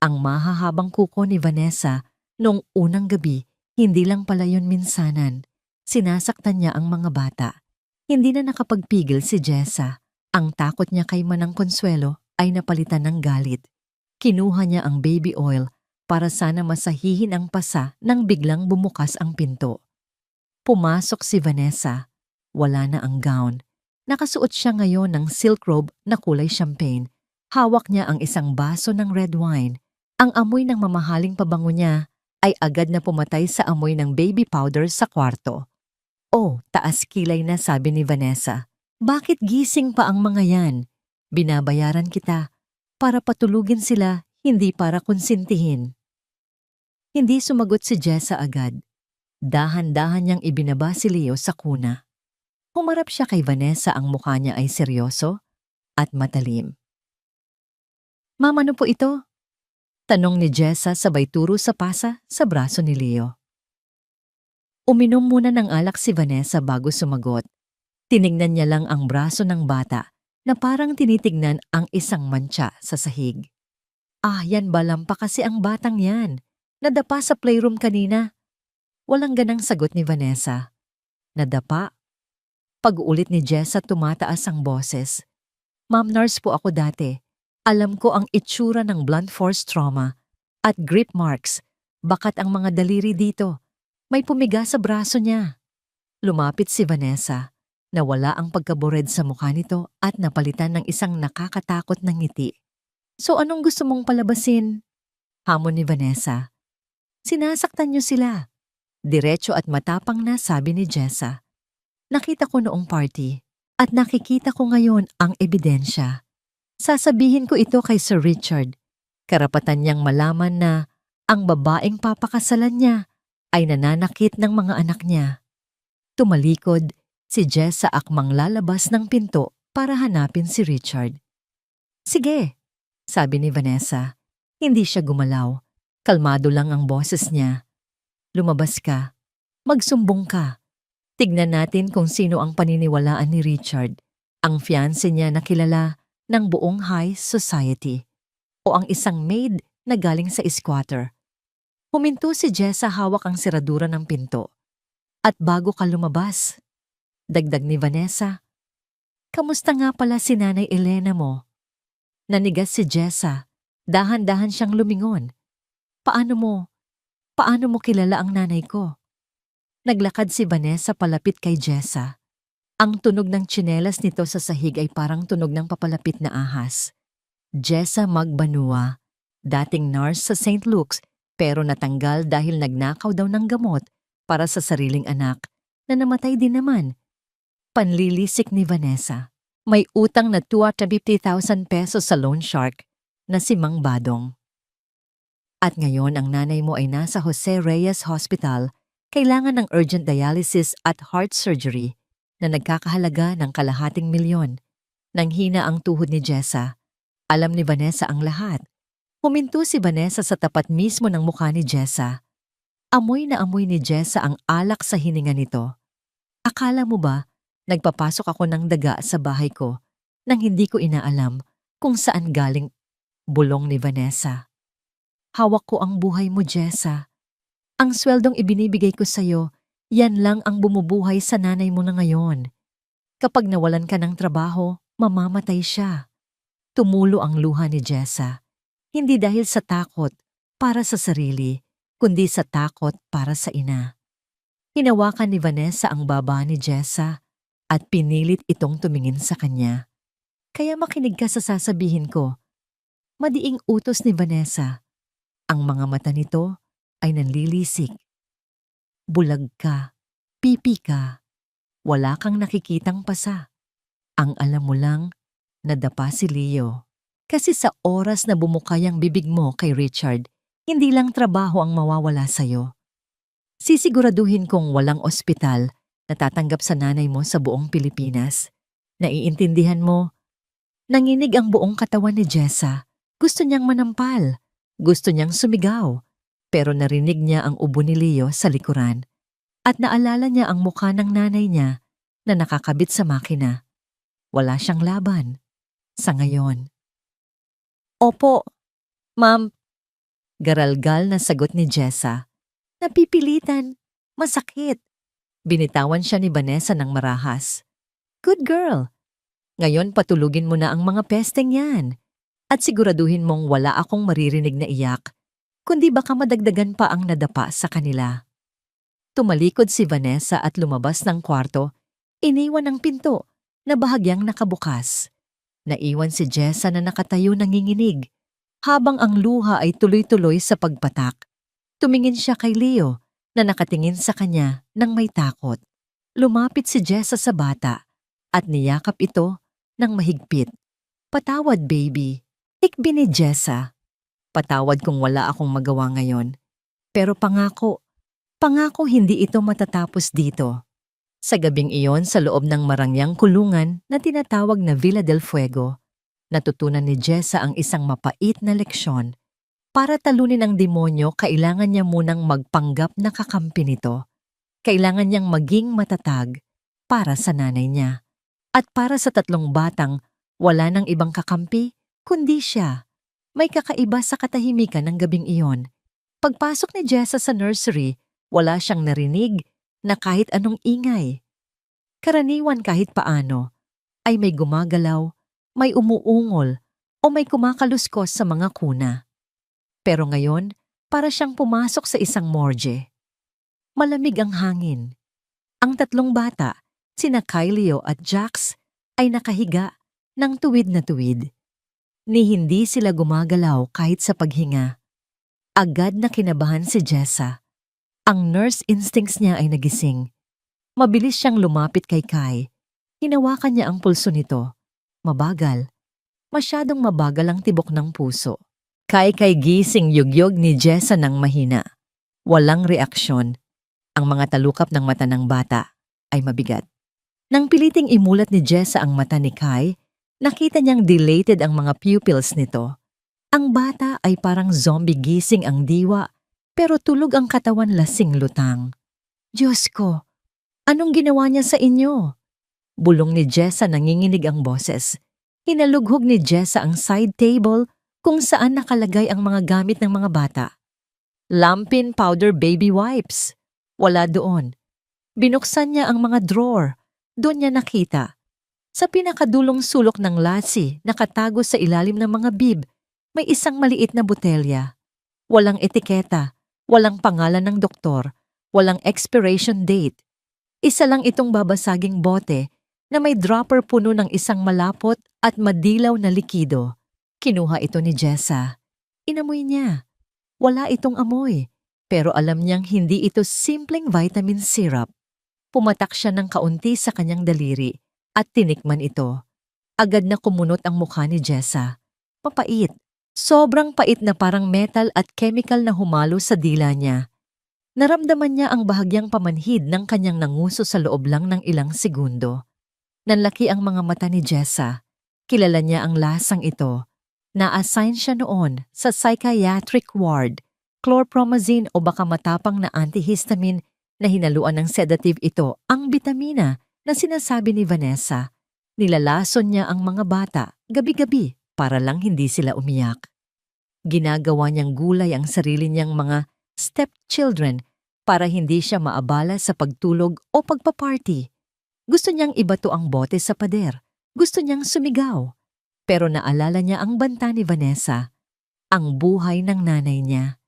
Ang mahahabang kuko ni Vanessa noong unang gabi, hindi lang pala yun minsanan. Sinasaktan niya ang mga bata. Hindi na nakapagpigil si Jessa. Ang takot niya kay Manang Consuelo ay napalitan ng galit. Kinuha niya ang baby oil para sana masahihin ang pasa nang biglang bumukas ang pinto. Pumasok si Vanessa. Wala na ang gown. Nakasuot siya ngayon ng silk robe na kulay champagne. Hawak niya ang isang baso ng red wine. Ang amoy ng mamahaling pabango niya ay agad na pumatay sa amoy ng baby powder sa kwarto. "Oh, taas kilay na," sabi ni Vanessa. "Bakit gising pa ang mga yan? Binabayaran kita para patulugin sila, hindi para konsintihin." Hindi sumagot si Jessa agad. Dahan-dahan niyang ibinaba si Leo sa kuna. Humarap siya kay Vanessa, ang mukha niya ay seryoso at matalim. "Ma'am, ano po ito?" tanong ni Jessa sabay turo sa pasa sa braso ni Leo. Uminom muna ng alak si Vanessa bago sumagot. Tinignan niya lang ang braso ng bata na parang tinitignan ang isang mantsa sa sahig. Yan ba lampa kasi ang batang yan. Nadapa sa playroom kanina." Walang ganang sagot ni Vanessa. "Nadapa?" Pag-uulit ni Jessa, tumataas ang boses. "Ma'am, nurse po ako dati. Alam ko ang itsura ng blunt force trauma at grip marks. Bakat ang mga daliri dito. May pumiga sa braso niya." Lumapit si Vanessa. Nawala ang pagkabored sa mukha nito at napalitan ng isang nakakatakot na ngiti. "So anong gusto mong palabasin?" hamon ni Vanessa. "Sinasaktan niyo sila." Diretso at matapang na sabi ni Jessa. "Nakita ko noong party at nakikita ko ngayon ang ebidensya. Sasabihin ko ito kay Sir Richard. Karapatan niyang malaman na ang babaeng papakasalan niya ay nananakit ng mga anak niya." Tumalikod si Jessa, akmang lalabas ng pinto para hanapin si Richard. "Sige," sabi ni Vanessa. Hindi siya gumalaw. Kalmado lang ang boses niya. "Lumabas ka. Magsumbong ka. Tignan natin kung sino ang paniniwalaan ni Richard. Ang fiancé niya na kilala ng buong high society o ang isang maid na galing sa squatter." Huminto si Jessa, hawak ang seradura ng pinto. "At bago ka lumabas," dagdag ni Vanessa, "kamusta nga pala si Nanay Elena mo?" Nanigas si Jessa. Dahan-dahan siyang lumingon. Paano mo kilala ang nanay ko?" Naglakad si Vanessa palapit kay Jessa. Ang tunog ng tsinelas nito sa sahig ay parang tunog ng papalapit na ahas. Jessa Magbanua, dating nurse sa St. Luke's pero natanggal dahil nagnakaw daw ng gamot para sa sariling anak na namatay din naman. Panlilisik ni Vanessa. May utang na 250,000 pesos sa loan shark na si Mang Badong. At ngayon ang nanay mo ay nasa Jose Reyes Hospital, kailangan ng urgent dialysis at heart surgery na nagkakahalaga ng ₱250,000. Nanghina ang tuhod ni Jessa. Alam ni Vanessa ang lahat. Huminto si Vanessa sa tapat mismo ng mukha ni Jessa. Amoy na amoy ni Jessa ang alak sa hininga nito. "Akala mo ba nagpapasok ako ng daga sa bahay ko nang hindi ko inaalam kung saan galing?" bulong ni Vanessa. "Hawak ko ang buhay mo, Jessa. Ang sweldong ibinibigay ko sa'yo, yan lang ang bumubuhay sa nanay mo na ngayon. Kapag nawalan ka ng trabaho, mamamatay siya." Tumulo ang luha ni Jessa. Hindi dahil sa takot para sa sarili, kundi sa takot para sa ina. Hinawakan ni Vanessa ang baba ni Jessa at pinilit itong tumingin sa kanya. Kaya makinig ka sa sasabihin ko. Madiing utos ni Vanessa. Ang mga mata nito ay nanlilisik. Bulag ka, pipi ka, wala kang nakikitang pasa. Ang alam mo lang, nadapa si Leo. Kasi sa oras na bumukay ang bibig mo kay Richard, hindi lang trabaho ang mawawala sa'yo. Sisiguraduhin kong walang ospital na tatanggap sa nanay mo sa buong Pilipinas. Naiintindihan mo? Nanginig ang buong katawan ni Jessa. Gusto niyang manampal. Gusto niyang sumigaw. Pero narinig niya ang ubo ni Leo sa likuran. At naalala niya ang mukha ng nanay niya na nakakabit sa makina. Wala siyang laban. Sa ngayon. Opo, ma'am. Garalgal na sagot ni Jessa. Napipilitan. Masakit. Binitawan siya ni Vanessa ng marahas. Good girl. Ngayon patulugin mo na ang mga pesteng yan. At siguraduhin mong wala akong maririnig na iyak, kundi baka madagdagan pa ang nadapa sa kanila. Tumalikod si Vanessa at lumabas ng kwarto, iniwan ang pinto na bahagyang nakabukas. Naiwan si Jessa na nakatayo nanginginig, habang ang luha ay tuloy-tuloy sa pagpatak. Tumingin siya kay Leo na nakatingin sa kanya nang may takot. Lumapit si Jessa sa bata at niyakap ito ng mahigpit. Patawad, baby. Ikbi ni Jessa. Patawad kung wala akong magawa ngayon. Pero pangako hindi ito matatapos dito. Sa gabing iyon sa loob ng marangyang kulungan na tinatawag na Villa del Fuego, natutunan ni Jessa ang isang mapait na leksyon. Para talunin ang demonyo, kailangan niya munang magpanggap na kakampi nito. Kailangan niyang maging matatag para sa nanay niya. At para sa tatlong batang, wala nang ibang kakampi, kundi siya. May kakaiba sa katahimikan ng gabing iyon. Pagpasok ni Jessa sa nursery, wala siyang narinig na kahit anong ingay. Karaniwan kahit paano, ay may gumagalaw, may umuungol, o may kumakaluskos sa mga kuna. Pero ngayon, para siyang pumasok sa isang morgue. Malamig ang hangin. Ang tatlong bata, sina Kyleo at Jax, ay nakahiga ng tuwid na tuwid. Ni hindi sila gumagalaw kahit sa paghinga. Agad na kinabahan si Jessa. Ang nurse instincts niya ay nagising. Mabilis siyang lumapit kay Kai. Hinawakan niya ang pulso nito. Mabagal. Masyadong mabagal ang tibok ng puso. Kay gising yugyog ni Jessa ng mahina. Walang reaksyon. Ang mga talukap ng mata ng bata ay mabigat. Nang piliting imulat ni Jessa ang mata ni Kai, nakita niyang dilated ang mga pupils nito. Ang bata ay parang zombie gising ang diwa, pero tulog ang katawan lasing lutang. Diyos ko, anong ginawa niya sa inyo? Bulong ni Jessa nanginginig ang boses. Hinalughog ni Jessa ang side table kung saan nakalagay ang mga gamit ng mga bata. Lampin powder baby wipes. Wala doon. Binuksan niya ang mga drawer. Doon niya nakita. Sa pinakadulong sulok ng lasi, nakatago sa ilalim ng mga bib, may isang maliit na botelya. Walang etiketa, walang pangalan ng doktor, walang expiration date. Isa lang itong babasaging bote na may dropper puno ng isang malapot at madilaw na likido. Kinuha ito ni Jessa. Inamoy niya. Wala itong amoy, pero alam niyang hindi ito simpleng vitamin syrup. Pumatak siya ng kaunti sa kanyang daliri at tinikman ito. Agad na kumunot ang mukha ni Jessa. Mapait. Sobrang pait na parang metal at chemical na humalo sa dila niya. Naramdaman niya ang bahagyang pamanhid ng kanyang nanguso sa loob lang ng ilang segundo. Nanlaki ang mga mata ni Jessa. Kilala niya ang lasang ito. Na-assign siya noon sa psychiatric ward. Chlorpromazine o baka matapang na antihistamine na hinaluan ng sedative ito ang bitamina na sinasabi ni Vanessa. Nilalason niya ang mga bata gabi-gabi para lang hindi sila umiyak. Ginagawa niyang gulay ang sarili niyang mga stepchildren para hindi siya maabala sa pagtulog o pagpaparty. Gusto niyang ibato ang bote sa pader. Gusto niyang sumigaw. Pero naalala niya ang banta ni Vanessa, ang buhay ng nanay niya.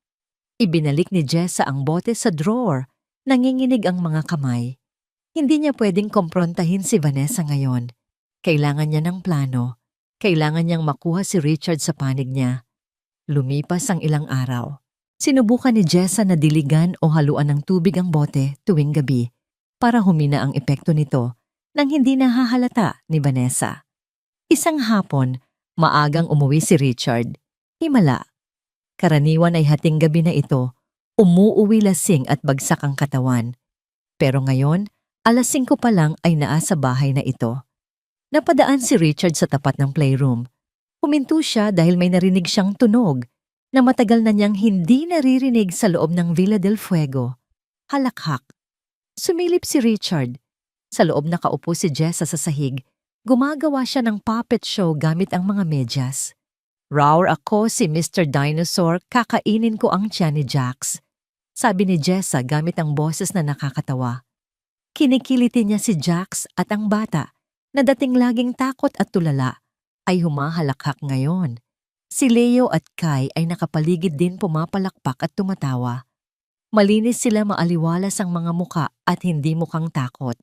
Ibinalik ni Jessa ang bote sa drawer, nanginginig ang mga kamay. Hindi niya pwedeng komprontahin si Vanessa ngayon. Kailangan niya ng plano. Kailangan niyang makuha si Richard sa panig niya. Lumipas ang ilang araw. Sinubukan ni Jessa na diligan o haluan ng tubig ang bote tuwing gabi para humina ang epekto nito nang hindi nahahalata ni Vanessa. Isang hapon, maagang umuwi si Richard. Himala. Karaniwan ay hating gabi na ito, umuuwi lasing at bagsak ang katawan. Pero ngayon, alas 5 pa lang ay naasa bahay na ito. Napadaan si Richard sa tapat ng playroom. Huminto siya dahil may narinig siyang tunog na matagal na niyang hindi naririnig sa loob ng Villa del Fuego. Halakhak. Sumilip si Richard. Sa loob nakaupo si Jessa sa sahig. Gumagawa siya ng puppet show gamit ang mga medyas. "Raur ako si Mr. Dinosaur, kakainin ko ang tiyan ni Jax," sabi ni Jessa gamit ang boses na nakakatawa. Kinikiliti niya si Jax at ang bata, na dating laging takot at tulala, ay humahalakhak ngayon. Si Leo at Kai ay nakapaligid din pumapalakpak at tumatawa. Malinis sila, maaliwalas ang mga muka at hindi mukhang takot.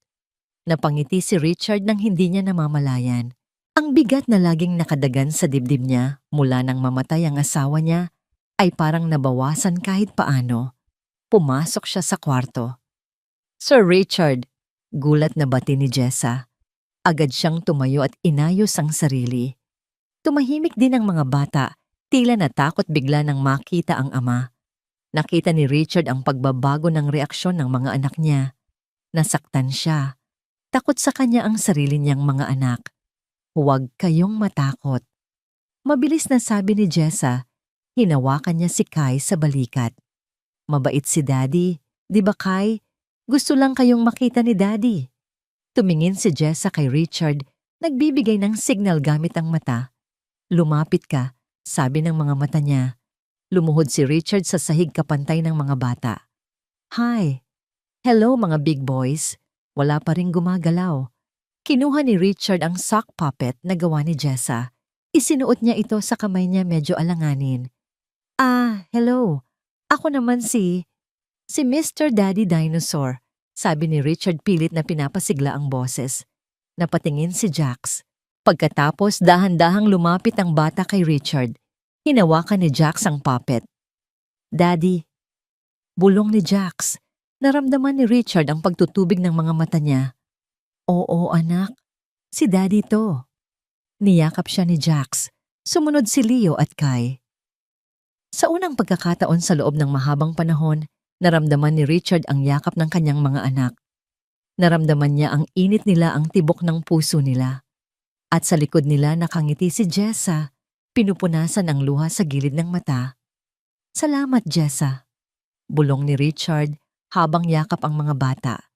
Napangiti si Richard nang hindi niya namamalayan. Ang bigat na laging nakadagan sa dibdib niya mula nang mamatay ang asawa niya ay parang nabawasan kahit paano. Pumasok siya sa kwarto. "Sir Richard," gulat na bati ni Jessa. Agad siyang tumayo at inayos ang sarili. Tumahimik din ang mga bata, tila natakot bigla nang makita ang ama. Nakita ni Richard ang pagbabago ng reaksyon ng mga anak niya. Nasaktan siya. Takot sa kanya ang sarili niyang mga anak. "Huwag kayong matakot." Mabilis na sabi ni Jessa, hinawakan niya si Kai sa balikat. "Mabait si Daddy, di ba Kai? Gusto lang kayong makita ni Daddy." Tumingin si Jessa kay Richard, nagbibigay ng signal gamit ang mata. "Lumapit ka," sabi ng mga mata niya. Lumuhod si Richard sa sahig kapantay ng mga bata. "Hi." "Hello mga big boys." Wala pa ring gumagalaw. Kinuha ni Richard ang sock puppet na gawa ni Jessa. Isinuot niya ito sa kamay niya, medyo alanganin. Hello. Ako naman si Mr. Daddy Dinosaur," sabi ni Richard pilit na pinapasigla ang boses. Napatingin si Jax. Pagkatapos dahan-dahang lumapit ang bata kay Richard. Hinawakan ni Jax ang puppet. "Daddy." Bulong ni Jax. Naramdaman ni Richard ang pagtutubig ng mga mata niya. "Oo anak, si Daddy to." Niyakap siya ni Jax. Sumunod si Leo at Kai. Sa unang pagkakataon sa loob ng mahabang panahon, naramdaman ni Richard ang yakap ng kanyang mga anak. Naramdaman niya ang init nila, ang tibok ng puso nila. At sa likod nila nakangiti si Jessa, pinupunasan ang luha sa gilid ng mata. "Salamat, Jessa," bulong ni Richard habang yakap ang mga bata.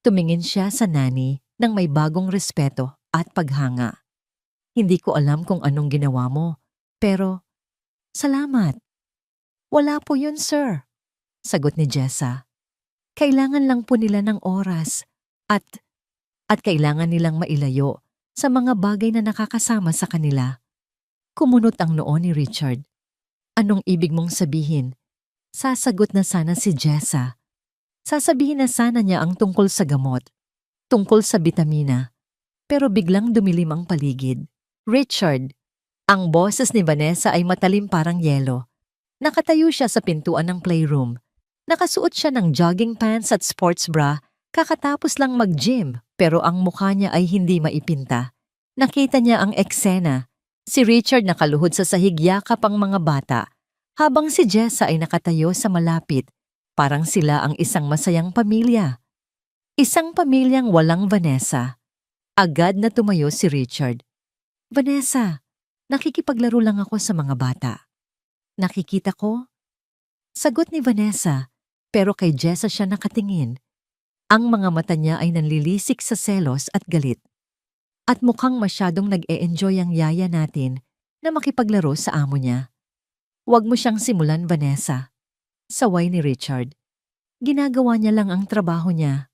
Tumingin siya sa nani nang may bagong respeto at paghanga. "Hindi ko alam kung anong ginawa mo, pero salamat." "Wala po yun, sir," sagot ni Jessa. "Kailangan lang po nila ng oras at kailangan nilang mailayo sa mga bagay na nakakasama sa kanila." Kumunot ang noo ni Richard. "Anong ibig mong sabihin?" Sasagot na sana si Jessa. Sasabihin na sana niya ang tungkol sa gamot, tungkol sa bitamina. Pero biglang dumilim ang paligid. "Richard!" Ang boses ni Vanessa ay matalim parang yelo. Nakatayo siya sa pintuan ng playroom. Nakasuot siya ng jogging pants at sports bra, kakatapos lang mag-gym, pero ang mukha niya ay hindi maipinta. Nakita niya ang eksena. Si Richard nakaluhod sa sahig, yakap ang mga bata, habang si Jessa ay nakatayo sa malapit. Parang sila ang isang masayang pamilya. Isang pamilyang walang Vanessa. Agad na tumayo si Richard. "Vanessa, nakikipaglaro lang ako sa mga bata." "Nakikita ko?" Sagot ni Vanessa, pero kay Jessa siya nakatingin. Ang mga mata niya ay nanlilisik sa selos at galit. At mukhang masyadong nag-e-enjoy ang yaya natin na makipaglaro sa amo niya. "Huwag mo siyang simulan, Vanessa." Saway ni Richard. "Ginagawa niya lang ang trabaho niya."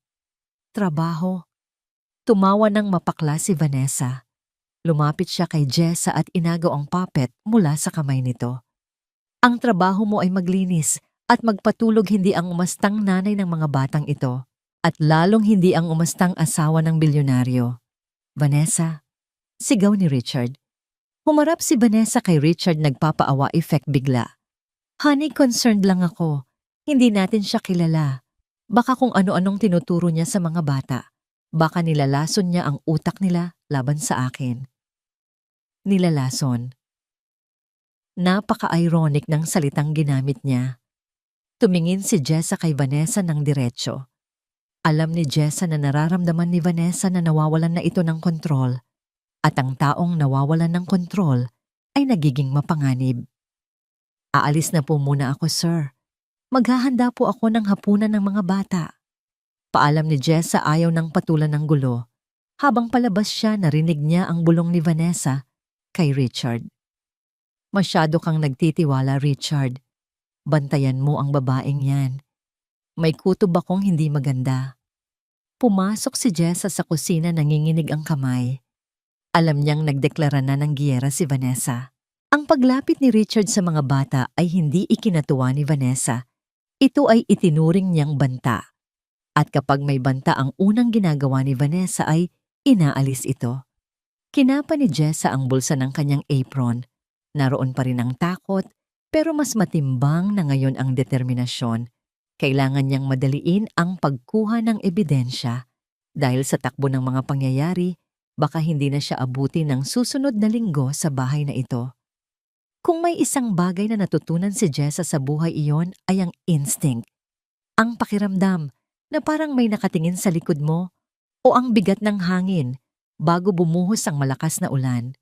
"Trabaho?" Tumawa ng mapakla si Vanessa. Lumapit siya kay Jessa at inagaw ang puppet mula sa kamay nito. Ang trabaho mo ay maglinis at magpatulog, hindi ang umastang nanay ng mga batang ito at lalong hindi ang umastang asawa ng bilyonaryo. Vanessa, sigaw ni Richard. Humarap si Vanessa kay Richard, nagpapaawa effect bigla. Honey, concerned lang ako. Hindi natin siya kilala. Baka kung ano-anong tinuturo niya sa mga bata. Baka nilalason niya ang utak nila laban sa akin. Nilalason. Napaka-ironic ng salitang ginamit niya. Tumingin si Jessa kay Vanessa ng diretsyo. Alam ni Jessa na nararamdaman ni Vanessa na nawawalan na ito ng kontrol. At ang taong nawawalan ng kontrol ay nagiging mapanganib. Aalis na po muna ako, sir. Maghahanda po ako ng hapunan ng mga bata. Paalam ni Jessa, ayaw ng patulan ng gulo. Habang palabas siya, narinig niya ang bulong ni Vanessa kay Richard. Masyado kang nagtitiwala, Richard. Bantayan mo ang babaeng yan. May kutob akong hindi maganda. Pumasok si Jessa sa kusina, nanginginig ang kamay. Alam niyang nagdeklara na ng giyera si Vanessa. Ang paglapit ni Richard sa mga bata ay hindi ikinatuwa ni Vanessa. Ito ay itinuring niyang banta. At kapag may banta, ang unang ginagawa ni Vanessa ay inaalis ito. Kinapa ni Jessa ang bulsa ng kanyang apron. Naroon pa rin ang takot, pero mas matimbang na ngayon ang determinasyon. Kailangan niyang madaliin ang pagkuha ng ebidensya. Dahil sa takbo ng mga pangyayari, baka hindi na siya abuti ng susunod na linggo sa bahay na ito. Kung may isang bagay na natutunan si Jessa sa buhay iyon ay ang instinct. Ang pakiramdam na parang may nakatingin sa likod mo o ang bigat ng hangin bago bumuhos ang malakas na ulan.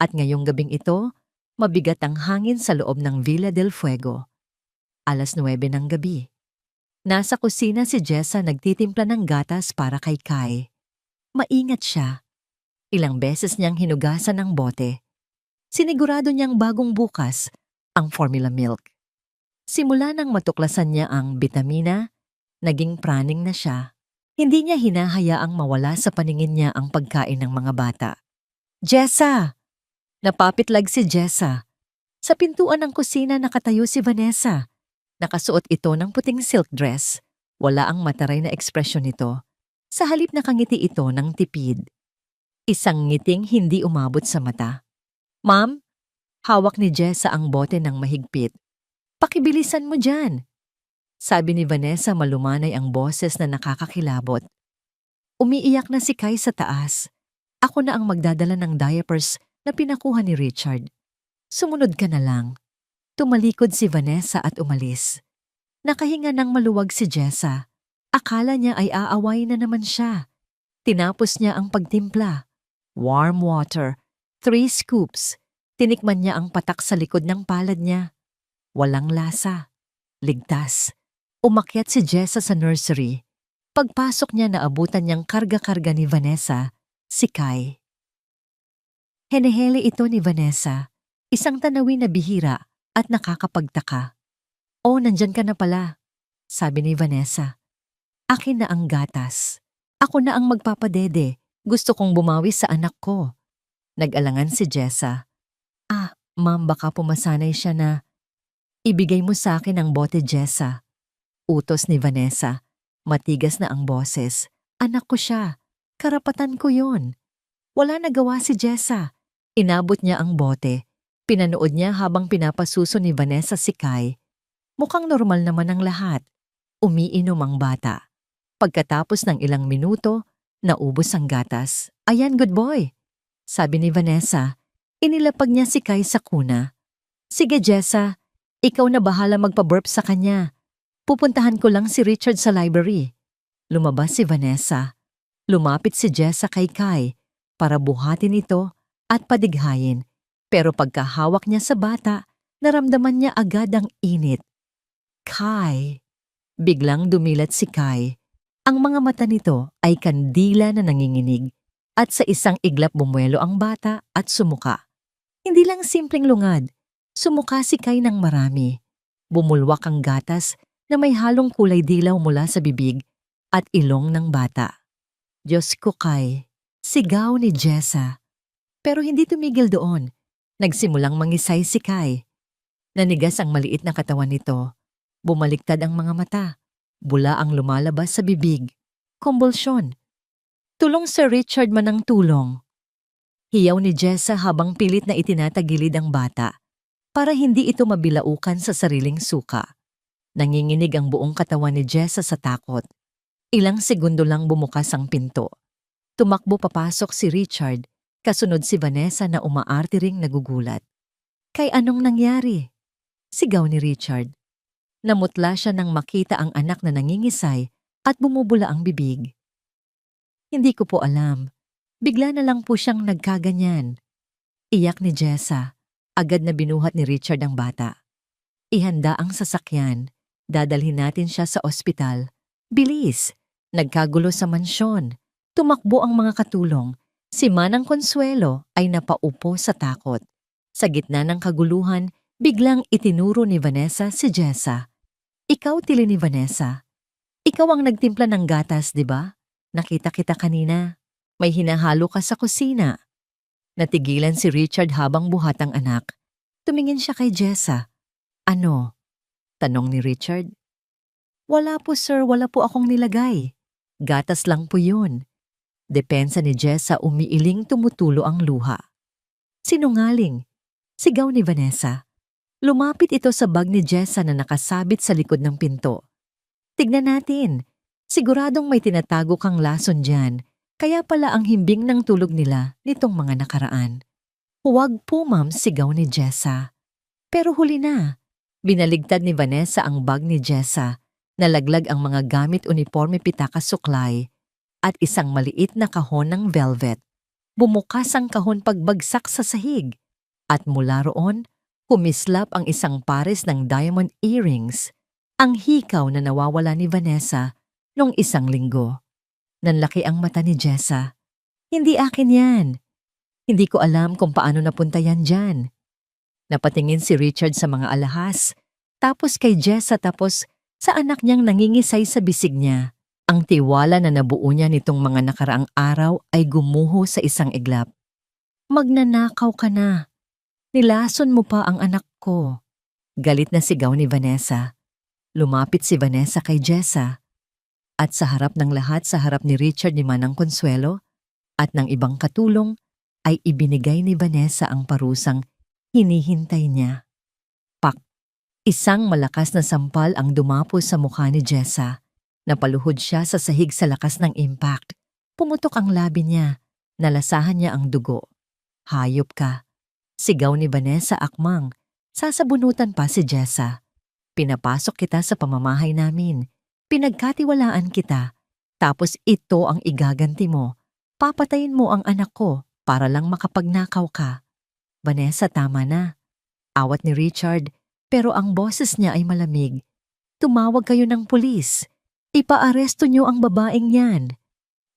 At ngayong gabing ito, mabigat ang hangin sa loob ng Villa del Fuego. 9:00 ng gabi. Nasa kusina si Jessa, nagtitimpla ng gatas para kay Kai. Maingat siya. Ilang beses niyang hinugasan ang bote. Sinigurado niyang bagong bukas ang formula milk. Simula nang matuklasan niya ang bitamina, naging praning na siya. Hindi niya hinahayaang mawala sa paningin niya ang pagkain ng mga bata. Jessa! Napapitlag si Jessa. Sa pintuan ng kusina nakatayo si Vanessa. Nakasuot ito ng puting silk dress. Wala ang mataray na ekspresyon nito. Sa halip nakangiti ito ng tipid. Isang ngiting hindi umabot sa mata. Ma'am, hawak ni Jessa ang bote ng mahigpit. Pakibilisan mo dyan. Sabi ni Vanessa, malumanay ang boses na nakakakilabot. Umiiyak na si Kai sa taas. Ako na ang magdadala ng diapers na pinakuha ni Richard. Sumunod ka na lang. Tumalikod si Vanessa at umalis. Nakahinga ng maluwag si Jessa. Akala niya ay aaway na naman siya. Tinapos niya ang pagtimpla. Warm water. 3 scoops. Tinikman niya ang patak sa likod ng palad niya. Walang lasa. Ligtas. Umakyat si Jessa sa nursery. Pagpasok niya, naabutan niyang karga-karga ni Vanessa, si Kai. Henehele ito ni Vanessa, isang tanawin na bihira at nakakapagtaka. Oh, nandyan ka na pala, sabi ni Vanessa. Akin na ang gatas. Ako na ang magpapadede. Gusto kong bumawi sa anak ko. Nag-alangan si Jessa. Ma'am, baka pumasanay siya na. Ibigay mo sa akin ang bote, Jessa. Utos ni Vanessa. Matigas na ang boses. Anak ko siya. Karapatan ko yon. Wala nagawa si Jessa. Inabot niya ang bote. Pinanood niya habang pinapasuso ni Vanessa si Kai. Mukhang normal naman ang lahat. Umiinom ang bata. Pagkatapos ng ilang minuto, naubos ang gatas. Ayan, good boy. Sabi ni Vanessa. Inilapag niya si Kai sa kuna. Sige, Jessa. Ikaw na bahala magpa-burp sa kanya. Pupuntahan ko lang si Richard sa library. Lumabas si Vanessa. Lumapit si Jessa kay Kai para buhatin ito at padighayin. Pero pagkahawak niya sa bata, naramdaman niya agad ang init. Kai. Biglang dumilat si Kai. Ang mga mata nito ay kandila na nanginginig at sa isang iglap bumuelo ang bata at sumuka. Hindi lang simpleng lungad, sumuka si Kai ng marami. Bumulwak ang gatas na may halong kulay dilaw mula sa bibig at ilong ng bata. Diyos ko, Kai, sigaw ni Jessa. Pero hindi tumigil doon. Nagsimulang mangisay si Kai. Nanigas ang maliit na katawan nito. Bumaliktad ang mga mata. Bula ang lumalabas sa bibig. Kumbulsyon. Tulong Sir Richard man ang tulong. Hiyaw ni Jessa habang pilit na itinatagilid ang bata para hindi ito mabilaukan sa sariling suka. Nanginginig ang buong katawan ni Jessa sa takot. Ilang segundo lang bumukas ang pinto. Tumakbo papasok si Richard, kasunod si Vanessa na umaarte ring nagugulat. Kay anong nangyari? Sigaw ni Richard. Namutla siya nang makita ang anak na nangingisay at bumubula ang bibig. Hindi ko po alam. Bigla na lang po siyang nagkaganyan. Iyak ni Jessa. Agad na binuhat ni Richard ang bata. Ihanda ang sasakyan. Dadalhin natin siya sa ospital. Bilis! Nagkagulo sa mansyon. Tumakbo ang mga katulong. Si Manang Consuelo ay napaupo sa takot. Sa gitna ng kaguluhan, biglang itinuro ni Vanessa si Jessa. Ikaw, tili ni Vanessa. Ikaw ang nagtimpla ng gatas, di ba? Nakita kita kanina. May hinahalo ka sa kusina. Natigilan si Richard habang buhat ang anak. Tumingin siya kay Jessa. Ano? Tanong ni Richard. Wala po sir, wala po akong nilagay. Gatas lang po yun. Depensa ni Jessa umiiling tumutulo ang luha. Sinungaling. Sigaw ni Vanessa. Lumapit ito sa bag ni Jessa na nakasabit sa likod ng pinto. Tignan natin. Siguradong may tinatago kang lason dyan. Kaya pala ang himbing ng tulog nila nitong mga nakaraan. Huwag po ma'am, sigaw ni Jessa. Pero huli na. Binaligtad ni Vanessa ang bag ni Jessa. Nalaglag ang mga gamit uniforme pitaka suklay at isang maliit na kahon ng velvet. Bumukas ang kahon pagbagsak sa sahig. At mula roon, kumislap ang isang pares ng diamond earrings. Ang hikaw na nawawala ni Vanessa noong isang linggo. Nanlaki ang mata ni Jessa. Hindi akin yan. Hindi ko alam kung paano napunta yan dyan. Napatingin si Richard sa mga alahas, tapos kay Jessa tapos sa anak niyang nangingisay sa bisig niya. Ang tiwala na nabuo niya nitong mga nakaraang araw ay gumuho sa isang iglap. Magnanakaw ka na. Nilason mo pa ang anak ko. Galit na sigaw ni Vanessa. Lumapit si Vanessa kay Jessa. At sa harap ng lahat, sa harap ni Richard ni Manang Consuelo at ng ibang katulong, ay ibinigay ni Vanessa ang parusang hinihintay niya. Pak! Isang malakas na sampal ang dumapo sa mukha ni Jessa. Napaluhod siya sa sahig sa lakas ng impact. Pumutok ang labi niya. Nalasahan niya ang dugo. Hayop ka! Sigaw ni Vanessa akmang. Sasabunutan pa si Jessa. Pinapasok kita sa pamamahay namin. Pinagkatiwalaan kita, tapos ito ang igaganti mo. Papatayin mo ang anak ko para lang makapagnakaw ka. Vanessa, tama na. Awat ni Richard, pero ang boses niya ay malamig. Tumawag kayo ng pulis. Ipaaresto niyo ang babaeng yan.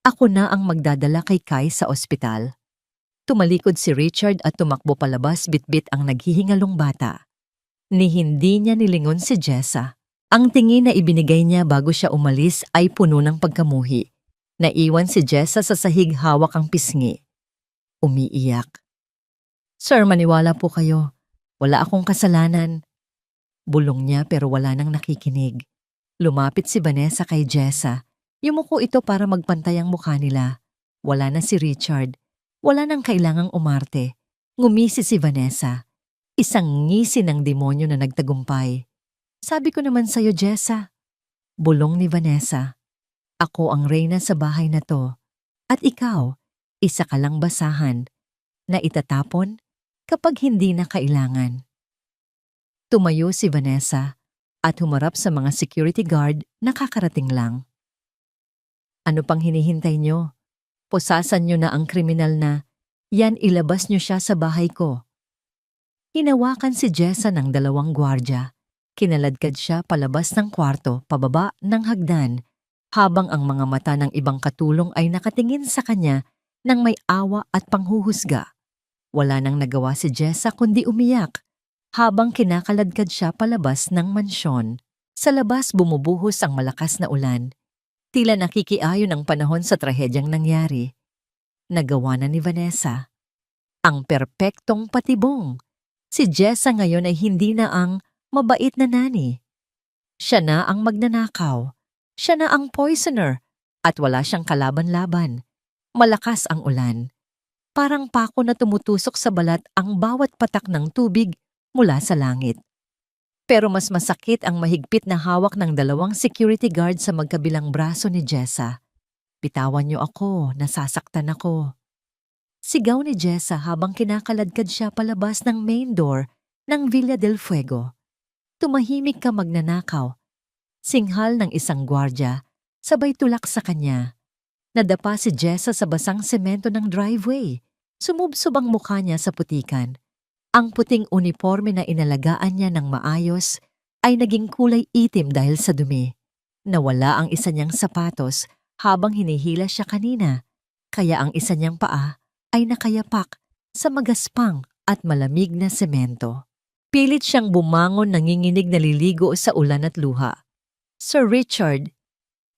Ako na ang magdadala kay Kai sa ospital. Tumalikod si Richard at tumakbo palabas bitbit ang naghihingalong bata. Ni hindi niya nilingon si Jessa. Ang tingin na ibinigay niya bago siya umalis ay puno ng pagkamuhi. Naiwan si Jessa sa sahig hawak ang pisngi. Umiiyak. Sir, maniwala po kayo. Wala akong kasalanan. Bulong niya pero wala nang nakikinig. Lumapit si Vanessa kay Jessa. Yumuko ito para magpantay ang mukha nila. Wala na si Richard. Wala nang kailangang umarte. Ngumisi si Vanessa. Isang ngisi ng demonyo na nagtagumpay. Sabi ko naman sa'yo, Jessa. Bulong ni Vanessa. Ako ang reyna sa bahay na to. At ikaw, isa ka lang basahan na itatapon kapag hindi na kailangan. Tumayo si Vanessa at humarap sa mga security guard na kakarating lang. Ano pang hinihintay nyo? Pusasan nyo na ang kriminal na yan ilabas nyo siya sa bahay ko. Hinawakan si Jessa ng dalawang gwardya. Kinaladkad siya palabas ng kwarto, pababa ng hagdan, habang ang mga mata ng ibang katulong ay nakatingin sa kanya ng may awa at panghuhusga. Wala nang nagawa si Jessa kundi umiyak, habang kinakaladkad siya palabas ng mansyon. Sa labas bumubuhos ang malakas na ulan. Tila nakikiayon ang panahon sa trahedyang nangyari. Nagawa na ni Vanessa. Ang perpektong patibong. Si Jessa ngayon ay hindi na ang mabait na nani. Siya na ang magnanakaw. Siya na ang poisoner. At wala siyang kalaban-laban. Malakas ang ulan. Parang pako na tumutusok sa balat ang bawat patak ng tubig mula sa langit. Pero mas masakit ang mahigpit na hawak ng 2 security guard sa magkabilang braso ni Jessa. Bitawan niyo ako, nasasaktan ako. Sigaw ni Jessa habang kinakaladkad siya palabas ng main door ng Villa del Fuego. Tumahimik ka magnanakaw. Singhal ng isang gwardya, sabay tulak sa kanya. Nadapa si Jessa sa basang semento ng driveway. Sumubsob ang mukha niya sa putikan. Ang puting uniforme na inalagaan niya ng maayos ay naging kulay itim dahil sa dumi. Nawala ang isa niyang sapatos habang hinihila siya kanina, kaya ang isa niyang paa ay nakayapak sa magaspang at malamig na semento. Pilit siyang bumangon nanginginig na liligo sa ulan at luha. Sir Richard,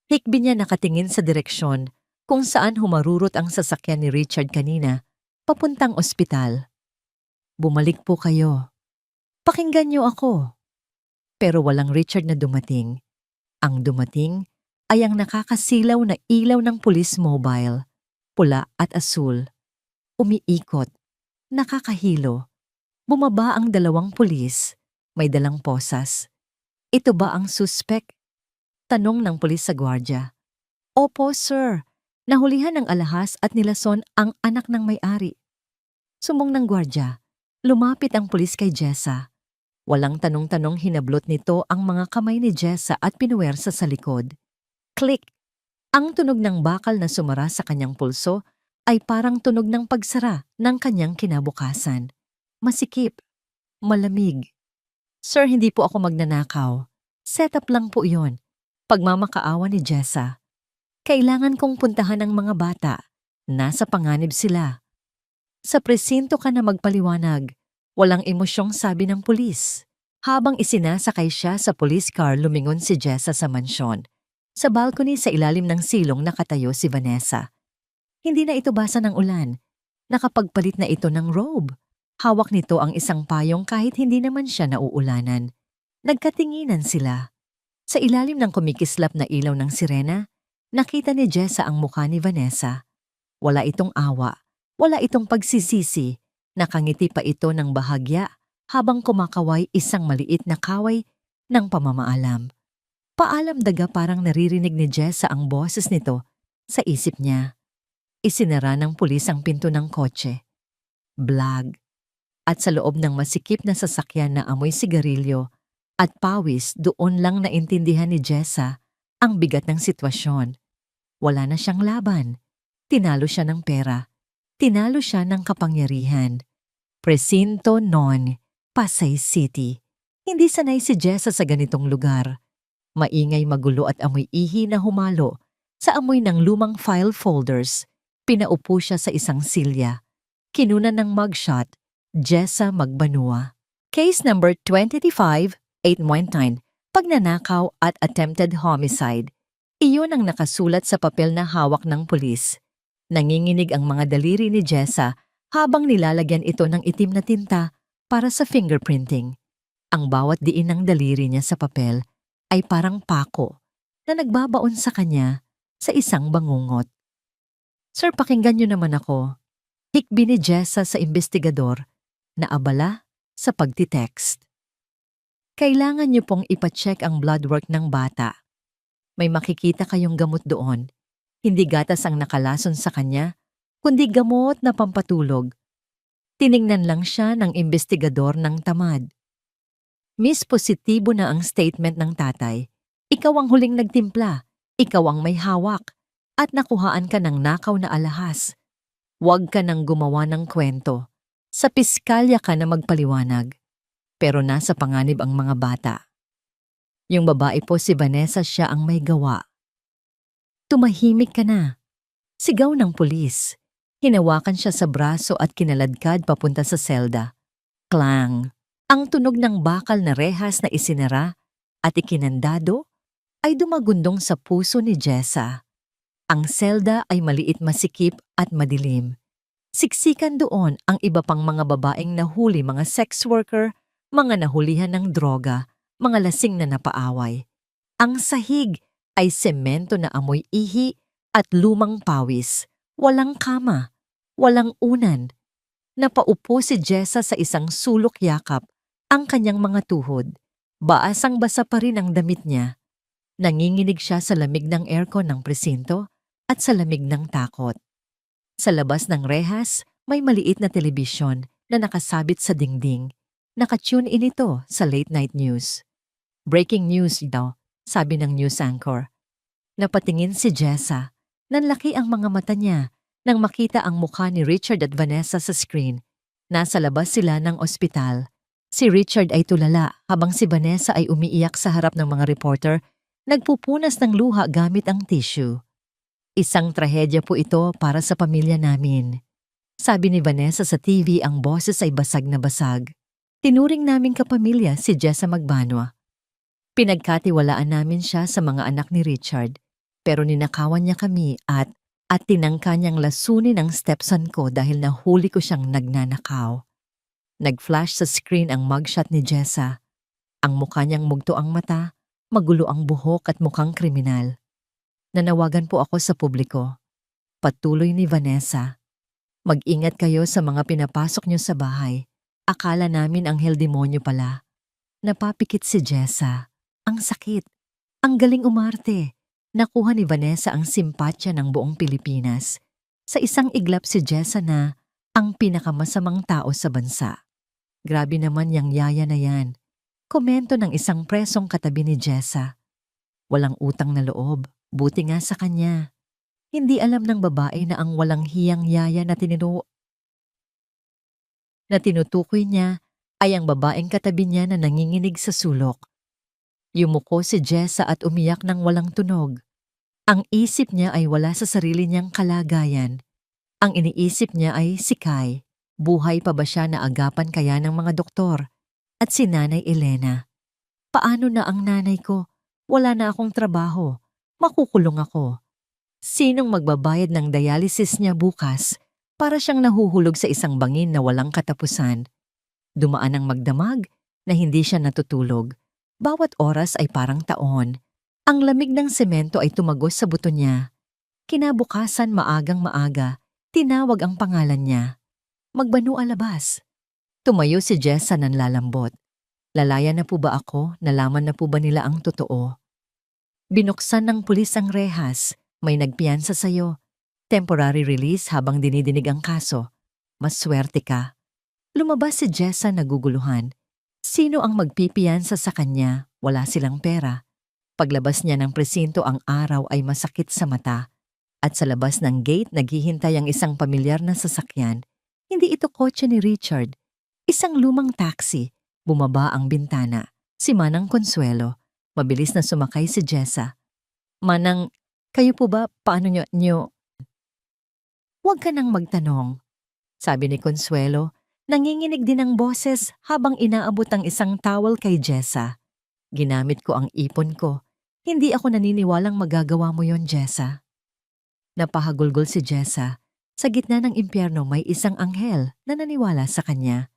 hikbi niya nakatingin sa direksyon kung saan humarurot ang sasakyan ni Richard kanina, papuntang ospital. Bumalik po kayo. Pakinggan niyo ako. Pero walang Richard na dumating. Ang dumating ay ang nakakasilaw na ilaw ng police mobile, pula at asul. Umiikot, nakakahilo. Bumaba ang 2 pulis, may dalang posas. Ito ba ang suspect? Tanong ng pulis sa gwardya. Opo, sir. Nahulihan ng alahas at nilason ang anak ng may-ari. Sumbong ng gwardya. Lumapit ang pulis kay Jessa. Walang tanong-tanong hinablot nito ang mga kamay ni Jessa at pinuwersa sa likod. Click! Ang tunog ng bakal na sumara sa kanyang pulso ay parang tunog ng pagsara ng kanyang kinabukasan. Masikip. Malamig. Sir, hindi po ako magnanakaw. Setup lang po yon. Pagmamakaawa ni Jessa. Kailangan kong puntahan ang mga bata. Nasa panganib sila. Sa presinto ka na magpaliwanag. Walang emosyong sabi ng pulis. Habang isinasakay siya sa police car, lumingon si Jessa sa mansyon. Sa balcony sa ilalim ng silong nakatayo si Vanessa. Hindi na ito basa ng ulan. Nakapagpalit na ito ng robe. Hawak nito ang isang payong kahit hindi naman siya nauulanan. Nagkatinginan sila. Sa ilalim ng kumikislap na ilaw ng sirena, nakita ni Jessa ang mukha ni Vanessa. Wala itong awa, wala itong pagsisisi. Nakangiti pa ito ng bahagya habang kumakaway isang maliit na kaway ng pamamaalam. Paalam daga parang naririnig ni Jessa ang boses nito sa isip niya. Isinara ng pulis ang pinto ng kotse. Blag. At sa loob ng masikip na sasakyan na amoy sigarilyo at pawis, doon lang naintindihan ni Jessa ang bigat ng sitwasyon. Wala na siyang laban. Tinalo siya ng pera. Tinalo siya ng kapangyarihan. Presinto Non, Pasay City. Hindi sanay si Jessa sa ganitong lugar. Maingay, magulo at amoy ihi na humalo. Sa amoy ng lumang file folders, pinaupo siya sa isang silya. Kinunan ng mugshot, Jessa Magbanua. Case number 25819, pagnanakaw at attempted homicide. Iyon ang nakasulat sa papel na hawak ng pulis. Nanginginig ang mga daliri ni Jessa habang nilalagyan ito ng itim na tinta para sa fingerprinting. Ang bawat diin ng daliri niya sa papel ay parang pako na nagbabaon sa kanya sa isang bangungot. Sir, pakinggan niyo naman ako. Hikbi ni Jessa sa investigador na abala sa pagtitext. Kailangan niyo pong ipacheck ang blood work ng bata. May makikita kayong gamot doon. Hindi gatas ang nakalason sa kanya, kundi gamot na pampatulog. Tiningnan lang siya ng investigador ng tamad. Miss, positibo na ang statement ng tatay. Ikaw ang huling nagtimpla, ikaw ang may hawak, at nakuhaan ka ng nakaw na alahas. Huwag ka nang gumawa ng kwento. Sa piskalya ka na magpaliwanag. Pero nasa panganib ang mga bata. Yung babae po si Vanessa, siya ang may gawa. Tumahimik ka na. Sigaw ng pulis. Hinawakan siya sa braso at kinaladkad papunta sa selda. Clang! Ang tunog ng bakal na rehas na isinara at ikinandado ay dumagundong sa puso ni Jessa. Ang selda ay maliit, masikip at madilim. Siksikan doon ang iba pang mga babaeng nahuli, mga sex worker, mga nahulihan ng droga, mga lasing na napaaway. Ang sahig ay semento na amoy ihi at lumang pawis. Walang kama, walang unan. Napaupo si Jessa sa isang sulok yakap, ang kanyang mga tuhod. Baasang-basa pa rin ang damit niya. Nanginginig siya sa lamig ng aircon ng presinto at sa lamig ng takot. Sa labas ng rehas, may maliit na telebisyon na nakasabit sa dingding. Nakatune in ito sa late night news. Breaking news daw, sabi ng news anchor. Napatingin si Jessa. Nanlaki ang mga mata niya nang makita ang mukha ni Richard at Vanessa sa screen. Nasa labas sila ng ospital. Si Richard ay tulala habang si Vanessa ay umiiyak sa harap ng mga reporter, nagpupunas ng luha gamit ang tissue. Isang trahedya po ito para sa pamilya namin. Sabi ni Vanessa sa TV, ang boses ay basag na basag. Tinuring naming kapamilya si Jessa Magbanwa. Pinagkatiwalaan namin siya sa mga anak ni Richard, pero ninakawan niya kami at tinangka niyang lasunin ang stepson ko dahil nahuli ko siyang nagnanakaw. Nag-flash sa screen ang mugshot ni Jessa. Ang mukha niyang mugto ang mata, magulo ang buhok at mukhang kriminal. Nanawagan po ako sa publiko. Patuloy ni Vanessa. Mag-ingat kayo sa mga pinapasok niyo sa bahay. Akala namin anghel demonyo pala. Napapikit si Jessa. Ang sakit. Ang galing umarte. Nakuha ni Vanessa ang simpatya ng buong Pilipinas. Sa isang iglap si Jessa na ang pinakamasamang tao sa bansa. Grabe naman yang yaya na yan. Komento ng isang presong katabi ni Jessa. Walang utang na loob. Buti nga sa kanya. Hindi alam ng babae na ang walang hiyang yaya na tinutukoy niya ay ang babaeng katabi niya na nanginginig sa sulok. Yumuko si Jessa at umiyak ng walang tunog. Ang isip niya ay wala sa sarili niyang kalagayan. Ang iniisip niya ay si Kai. Buhay pa ba siya na agapan kaya ng mga doktor? At si Nanay Elena. Paano na ang nanay ko? Wala na akong trabaho. Makukulong ako. Sinong magbabayad ng dialysis niya bukas para siyang nahuhulog sa isang bangin na walang katapusan? Dumaan ang magdamag na hindi siya natutulog. Bawat oras ay parang taon. Ang lamig ng semento ay tumagos sa buto niya. Kinabukasan maagang maaga, tinawag ang pangalan niya. Magbanu alabas. Tumayo si Jessa ng lalambot. Lalaya na po ba ako? Nalaman na po ba nila ang totoo? Binuksan ng pulis ang rehas. May nagpiyansa sa'yo. Temporary release habang dinidinig ang kaso. Mas swerte ka. Lumabas si Jessa naguguluhan. Sino ang magpipiyansa sa kanya? Wala silang pera. Paglabas niya ng presinto, ang araw ay masakit sa mata. At sa labas ng gate naghihintay ang isang pamilyar na sasakyan. Hindi ito kotse ni Richard. Isang lumang taxi. Bumaba ang bintana. Si Manang Consuelo. Mabilis na sumakay si Jessa. Manang, kayo po ba? Paano nyo? Huwag ka nang magtanong. Sabi ni Consuelo, nanginginig din ang boses habang inaabot ang isang towel kay Jessa. Ginamit ko ang ipon ko. Hindi ako naniniwalang magagawa mo yon, Jessa. Napahagulgol si Jessa. Sa gitna ng impyerno may isang anghel na naniwala sa kanya.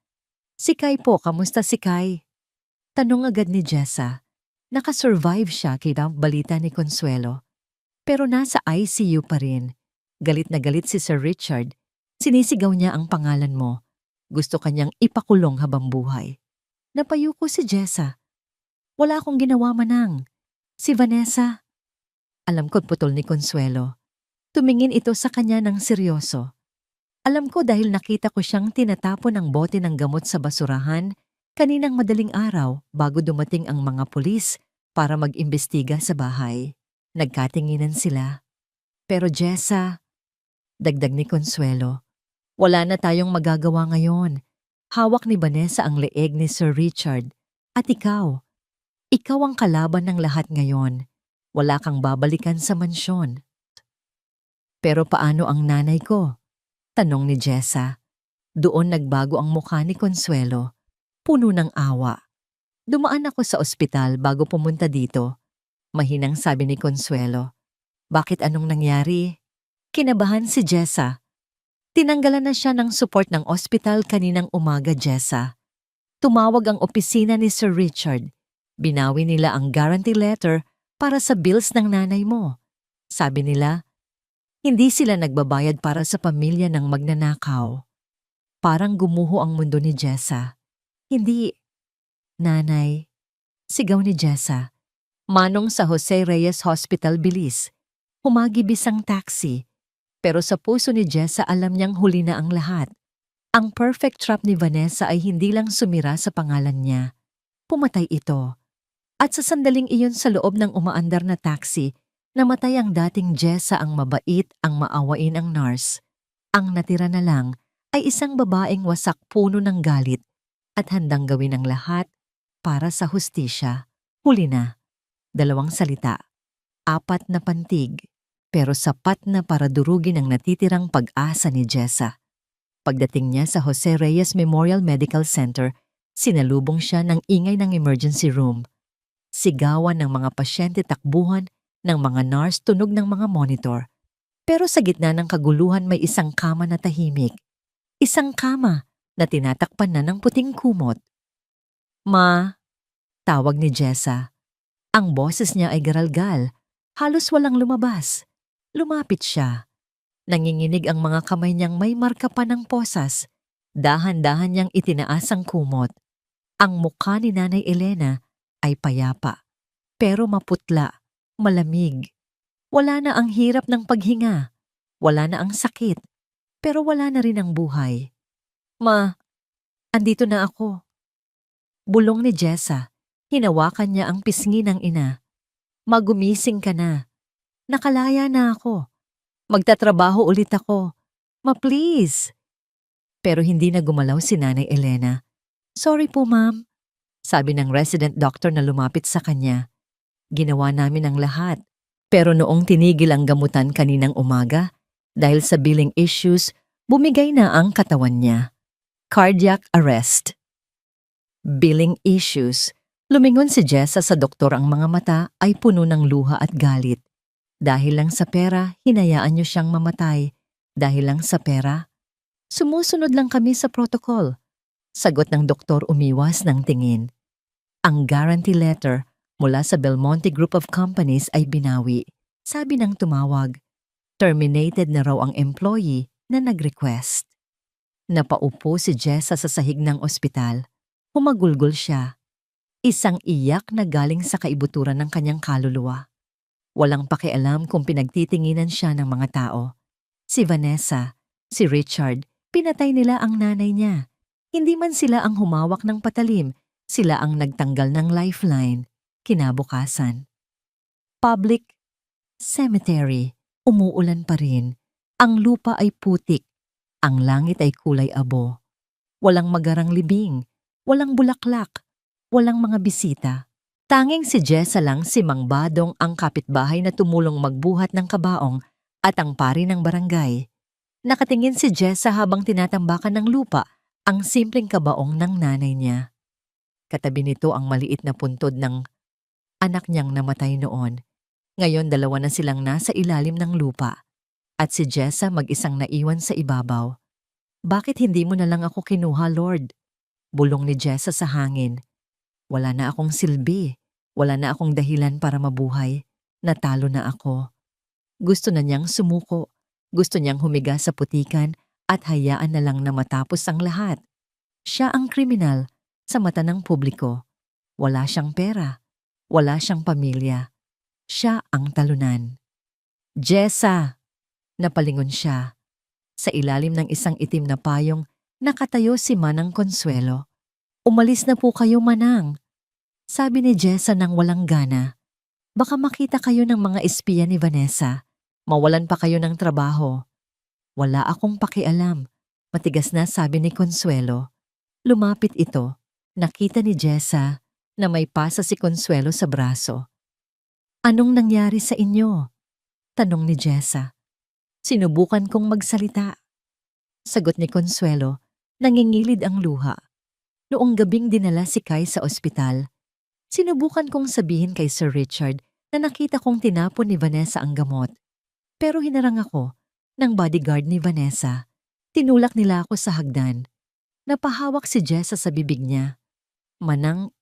Si Kai po, kamusta si Kai? Tanong agad ni Jessa. Nakasurvive siya kita balita ni Consuelo. Pero nasa ICU pa rin. Galit na galit si Sir Richard. Sinisigaw niya ang pangalan mo. Gusto kanyang ipakulong habang buhay. Napayuko si Jessa. Wala akong ginawa, Manang. Si Vanessa. Alam ko't putol ni Consuelo. Tumingin ito sa kanya ng seryoso. Alam ko dahil nakita ko siyang tinatapon ng bote ng gamot sa basurahan kaninang madaling araw bago dumating ang mga pulis para mag-imbestiga sa bahay. Nagkatinginan sila. Pero Jessa, dagdag ni Consuelo, wala na tayong magagawa ngayon. Hawak ni Vanessa ang leeg ni Sir Richard. At ikaw ang kalaban ng lahat ngayon. Wala kang babalikan sa mansyon. Pero paano ang nanay ko? Tanong ni Jessa. Doon nagbago ang mukha ni Consuelo. Puno ng awa. Dumaan ako sa ospital bago pumunta dito. Mahinang sabi ni Consuelo. Bakit, anong nangyari? Kinabahan si Jessa. Tinanggalan na siya ng support ng ospital kaninang umaga, Jessa. Tumawag ang opisina ni Sir Richard. Binawi nila ang guarantee letter para sa bills ng nanay mo. Sabi nila, hindi sila nagbabayad para sa pamilya ng magnanakaw. Parang gumuho ang mundo ni Jessa. Hindi, nanay. Sigaw ni Jessa. Manong sa Jose Reyes Hospital, bilis. Humagibis ang taxi. Pero sa puso ni Jessa alam niyang huli na ang lahat. Ang perfect trap ni Vanessa ay hindi lang sumira sa pangalan niya. Pumatay ito. At sa sandaling iyon sa loob ng umaandar na taxi, namatay ang dating Jessa, ang mabait, ang maawain ang nurse. Ang natira na lang ay isang babaeng wasak puno ng galit at handang gawin ang lahat para sa hustisya. Huli na. 2 salita. 4 na pantig. Pero sapat na para durugin ang natitirang pag-asa ni Jessa. Pagdating niya sa Jose Reyes Memorial Medical Center, sinalubong siya ng ingay ng emergency room. Sigawan ng mga pasyente, takbuhan ng mga nurse, tunog ng mga monitor. Pero sa gitna ng kaguluhan may isang kama na tahimik. Isang kama na tinatakpan na ng puting kumot. Ma, tawag ni Jessa. Ang boses niya ay garalgal. Halos walang lumabas. Lumapit siya. Nanginginig ang mga kamay niyang may marka pa ng posas. Dahan-dahan niyang itinaas ang kumot. Ang mukha ni Nanay Elena ay payapa. Pero maputla, malamig. Wala na ang hirap ng paghinga. Wala na ang sakit. Pero wala na rin ang buhay. Ma, andito na ako. Bulong ni Jessa. Hinawakan niya ang pisngi ng ina. Magumising ka na. Nakalaya na ako. Magtatrabaho ulit ako. Ma-please. Pero hindi na gumalaw si Nanay Elena. Sorry po, ma'am. Sabi ng resident doctor na lumapit sa kanya. Ginawa namin ang lahat. Pero noong tinigil ang gamutan kaninang umaga, dahil sa billing issues, bumigay na ang katawan niya. Cardiac arrest. Billing issues. Lumingon si Jessa sa doktor, ang mga mata ay puno ng luha at galit. Dahil lang sa pera, hinayaan niyo siyang mamatay. Dahil lang sa pera, sumusunod lang kami sa protocol. Sagot ng doktor, umiwas ng tingin. Ang guarantee letter mula sa Belmonte Group of Companies ay binawi. Sabi ng tumawag, terminated na raw ang employee na nag-request. Napaupo si Jessa sa sahig ng ospital. Humagulgol siya. Isang iyak na galing sa kaibuturan ng kanyang kaluluwa. Walang pakialam kung pinagtitinginan siya ng mga tao. Si Vanessa, si Richard, pinatay nila ang nanay niya. Hindi man sila ang humawak ng patalim, sila ang nagtanggal ng lifeline. Kinabukasan. Public cemetery. Umuulan pa rin. Ang lupa ay putik. Ang langit ay kulay abo. Walang magarang libing. Walang bulaklak. Walang mga bisita. Tanging si Jessa lang, si Mang Badong, ang kapitbahay na tumulong magbuhat ng kabaong at ang pari ng barangay. Nakatingin si Jessa habang tinatambakan ng lupa ang simpleng kabaong ng nanay niya. Katabi nito ang maliit na puntod ng anak niyang namatay noon. Ngayon 2 na silang nasa ilalim ng lupa. At si Jessa mag-isang naiwan sa ibabaw. Bakit hindi mo na lang ako kinuha, Lord? Bulong ni Jessa sa hangin. Wala na akong silbi. Wala na akong dahilan para mabuhay. Natalo na ako. Gusto na niyang sumuko. Gusto niyang humiga sa putikan at hayaan na lang na matapos ang lahat. Siya ang kriminal sa mata ng publiko. Wala siyang pera. Wala siyang pamilya. Siya ang talunan. Jessa! Napalingon siya. Sa ilalim ng isang itim na payong, nakatayo si Manang Consuelo. Umalis na po kayo, Manang. Sabi ni Jessa nang walang gana. Baka makita kayo ng mga espiya ni Vanessa. Mawalan pa kayo ng trabaho. Wala akong pakialam. Matigas na sabi ni Consuelo. Lumapit ito. Nakita ni Jessa na may pasa si Consuelo sa braso. Anong nangyari sa inyo? Tanong ni Jessa. Sinubukan kong magsalita. Sagot ni Consuelo, nangingilid ang luha. Noong gabing dinala si Kai sa ospital, sinubukan kong sabihin kay Sir Richard na nakita kong tinapon ni Vanessa ang gamot. Pero hinarang ako ng bodyguard ni Vanessa. Tinulak nila ako sa hagdan. Napahawak si Jessa sa bibig niya. Manang,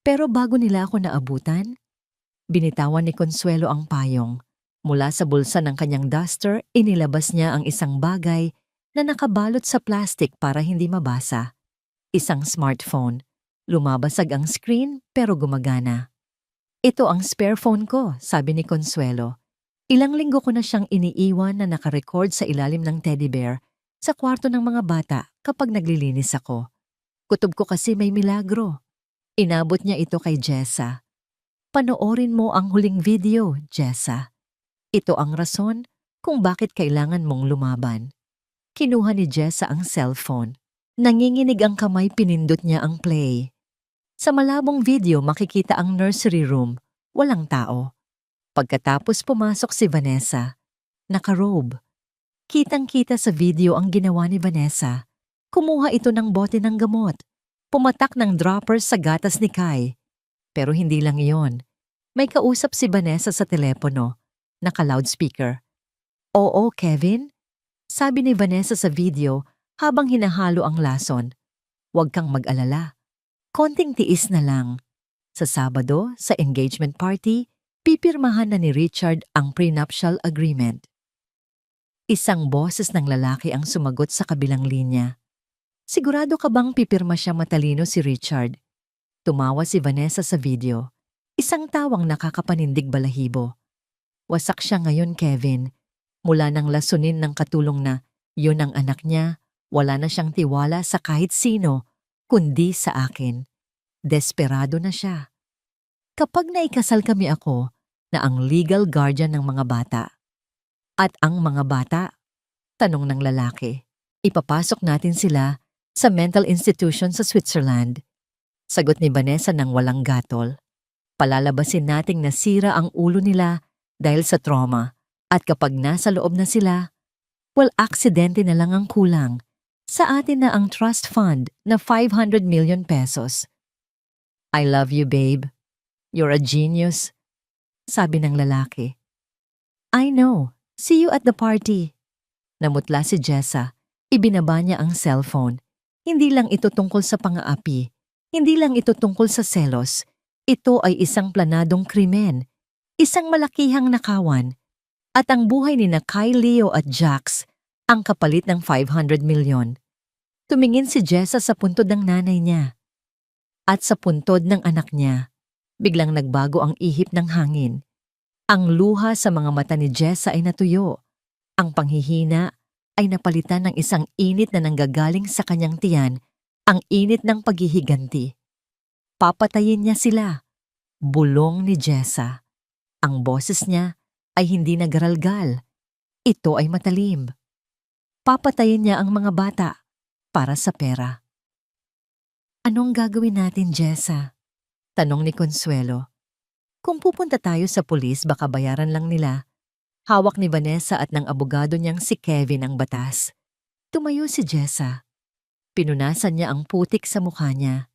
pero bago nila ako naabutan, binitawan ni Consuelo ang payong. Mula sa bulsa ng kanyang duster, inilabas niya ang isang bagay na nakabalot sa plastic para hindi mabasa. Isang smartphone. Lumabasag ang screen pero gumagana. Ito ang spare phone ko, sabi ni Consuelo. Ilang linggo ko na siyang iniiwan na nakarecord sa ilalim ng teddy bear sa kwarto ng mga bata kapag naglilinis ako. Kutob ko kasi may milagro. Inabot niya ito kay Jessa. Panoorin mo ang huling video, Jessa. Ito ang rason kung bakit kailangan mong lumaban. Kinuha ni Jessa ang cellphone. Nanginginig ang kamay, pinindot niya ang play. Sa malabong video makikita ang nursery room, walang tao. Pagkatapos pumasok si Vanessa, naka-robe. Kitang-kita sa video ang ginawa ni Vanessa. Kumuha ito ng bote ng gamot. Pumatak ng droppers sa gatas ni Kai. Pero hindi lang iyon. May kausap si Vanessa sa telepono. Naka-loudspeaker. Oo, Kevin? Sabi ni Vanessa sa video habang hinahalo ang lason. Huwag kang mag-alala. Konting tiis na lang. Sa Sabado, sa engagement party, pipirmahan na ni Richard ang prenuptial agreement. Isang boses ng lalaki ang sumagot sa kabilang linya. Sigurado ka bang pipirma siya, matalino si Richard? Tumawa si Vanessa sa video. Isang tawang nakakapanindig balahibo. Wasak siya ngayon, Kevin. Mula nang lasunin ng katulong na yun ang anak niya, wala na siyang tiwala sa kahit sino, kundi sa akin. Desperado na siya. Kapag naikasal kami ako na ang legal guardian ng mga bata. At ang mga bata? Tanong ng lalaki. Ipapasok natin sila sa mental institution sa Switzerland. Sagot ni Vanessa ng walang gatol. Palalabasin nating nasira ang ulo nila dahil sa trauma. At kapag nasa loob na sila, aksidente na lang ang kulang. Sa atin na ang trust fund na 500 million pesos. I love you, babe. You're a genius. Sabi ng lalaki. I know. See you at the party. Namutla si Jessa. Ibinaba niya ang cellphone. Hindi lang ito tungkol sa pang-aapi. Hindi lang ito tungkol sa selos. Ito ay isang planadong krimen. Isang malakihang nakawan. At ang buhay ni na Kai, Leo at Jax ang kapalit ng 500 milyon. Tumingin si Jessa sa puntod ng nanay niya. At sa puntod ng anak niya, biglang nagbago ang ihip ng hangin. Ang luha sa mga mata ni Jessa ay natuyo. Ang panghihina ay napalitan ng isang init na nanggagaling sa kanyang tiyan, ang init ng paghihiganti. Papatayin niya sila. Bulong ni Jessa. Ang boses niya ay hindi nagaralgal. Ito ay matalim. Papatayin niya ang mga bata para sa pera. Anong gagawin natin, Jessa? Tanong ni Consuelo. Kung pupunta tayo sa pulis, baka bayaran lang nila. Hawak ni Vanessa at ng abogado niyang si Kevin ang batas. Tumayo si Jessa. Pinunasan niya ang putik sa mukha niya.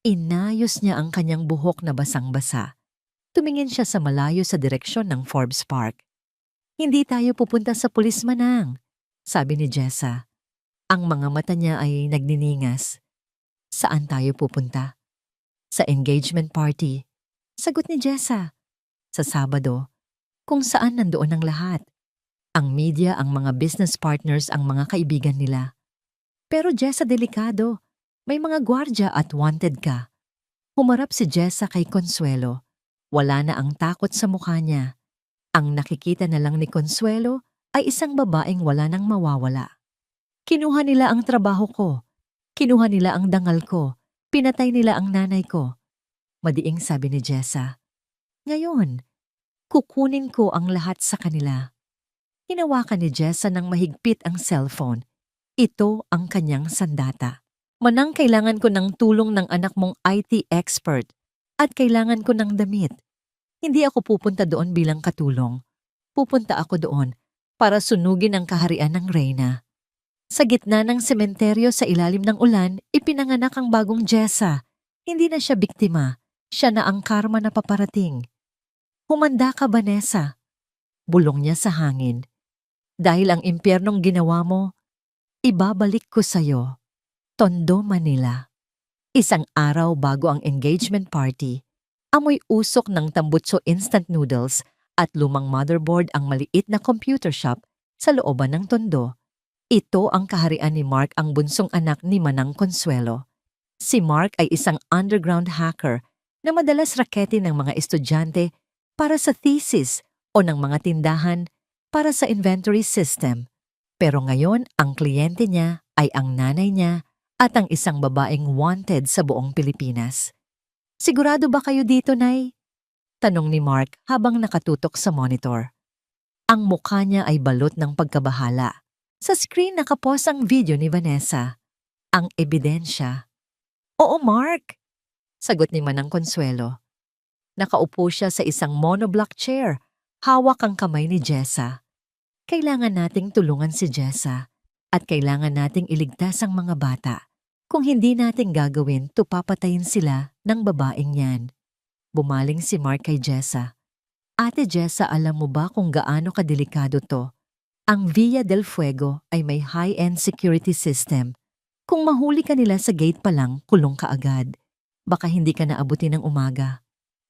Inayos niya ang kanyang buhok na basang-basa. Tumingin siya sa malayo sa direksyon ng Forbes Park. Hindi tayo pupunta sa pulis, manang, sabi ni Jessa. Ang mga mata niya ay nagniningas. Saan tayo pupunta? Sa engagement party. Sagot ni Jessa. Sa Sabado. Kung saan nandoon ang lahat. Ang media, ang mga business partners, ang mga kaibigan nila. Pero Jessa, delikado. May mga gwardya at wanted ka. Humarap si Jessa kay Consuelo. Wala na ang takot sa mukha niya. Ang nakikita na lang ni Consuelo ay isang babaeng wala nang mawawala. Kinuha nila ang trabaho ko. Kinuha nila ang dangal ko. Pinatay nila ang nanay ko. Madiing sabi ni Jessa. Ngayon, kukunin ko ang lahat sa kanila. Hinawakan ni Jessa ng mahigpit ang cellphone. Ito ang kanyang sandata. Manang, kailangan ko ng tulong ng anak mong IT expert at kailangan ko ng damit. Hindi ako pupunta doon bilang katulong. Pupunta ako doon para sunugin ang kaharian ng Reyna. Sa gitna ng sementeryo sa ilalim ng ulan, ipinanganak ang bagong Jessa. Hindi na siya biktima. Siya na ang karma na paparating. Humanda ka, Vanessa. Bulong niya sa hangin. Dahil ang impyernong ginawa mo, Ibabalik ko sa'yo. Tondo, Manila. Isang araw bago ang engagement party, amoy usok ng tambutso instant noodles at lumang motherboard ang maliit na computer shop sa looban ng Tondo. Ito ang kaharian ni Mark, ang bunsong anak ni Manang Consuelo. Si Mark ay isang underground hacker na madalas raketin ng mga estudyante para sa thesis o ng mga tindahan para sa inventory system. Pero ngayon, ang kliyente niya ay ang nanay niya at ang isang babaeng wanted sa buong Pilipinas. Sigurado ba kayo dito, Nay? Tanong ni Mark habang nakatutok sa monitor. Ang mukha niya ay balot ng pagkabahala. Sa screen nakapost ang video ni Vanessa. Ang ebidensya. Oo, Mark, sagot ni Manang Consuelo. Nakaupo siya sa isang monoblock chair. Hawak ang kamay ni Jessa. Kailangan nating tulungan si Jessa at kailangan nating iligtas ang mga bata. Kung hindi natin gagawin, papatayin sila ng babaeng yan. Bumaling si Mark kay Jessa. Ate Jessa, alam mo ba kung gaano kadelikado to? Ang Villa del Fuego ay may high-end security system. Kung mahuli ka nila sa gate pa lang, kulong ka agad. Baka hindi ka naabutin ng umaga.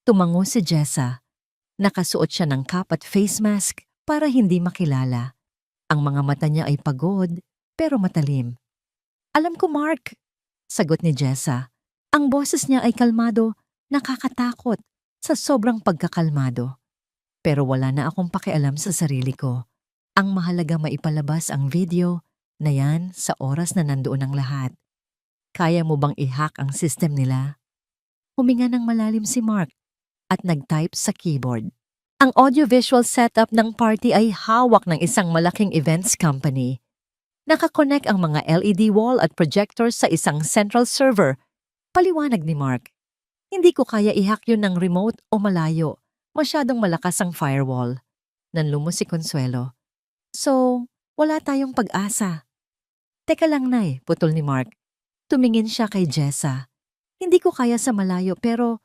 Tumango si Jessa. Nakasuot siya ng cap at face mask para hindi makilala. Ang mga mata niya ay pagod pero matalim. Alam ko, Mark, sagot ni Jessa. Ang boses niya ay kalmado, nakakatakot sa sobrang pagkakalmado. Pero wala na akong pakialam sa sarili ko. Ang mahalaga maipalabas ang video na yan sa oras na nandoon ang lahat. Kaya mo bang i-hack ang system nila? Huminga ng malalim si Mark at nag-type sa keyboard. Ang audiovisual setup ng party ay hawak ng isang malaking events company. Nakakonect ang mga LED wall at projectors sa isang central server. Paliwanag ni Mark. Hindi ko kaya i-hack yun ng remote o malayo. Masyadong malakas ang firewall. Nanlumo si Consuelo. So, wala tayong pag-asa. Teka lang, Nay, putol ni Mark. Tumingin siya kay Jessa. Hindi ko kaya sa malayo pero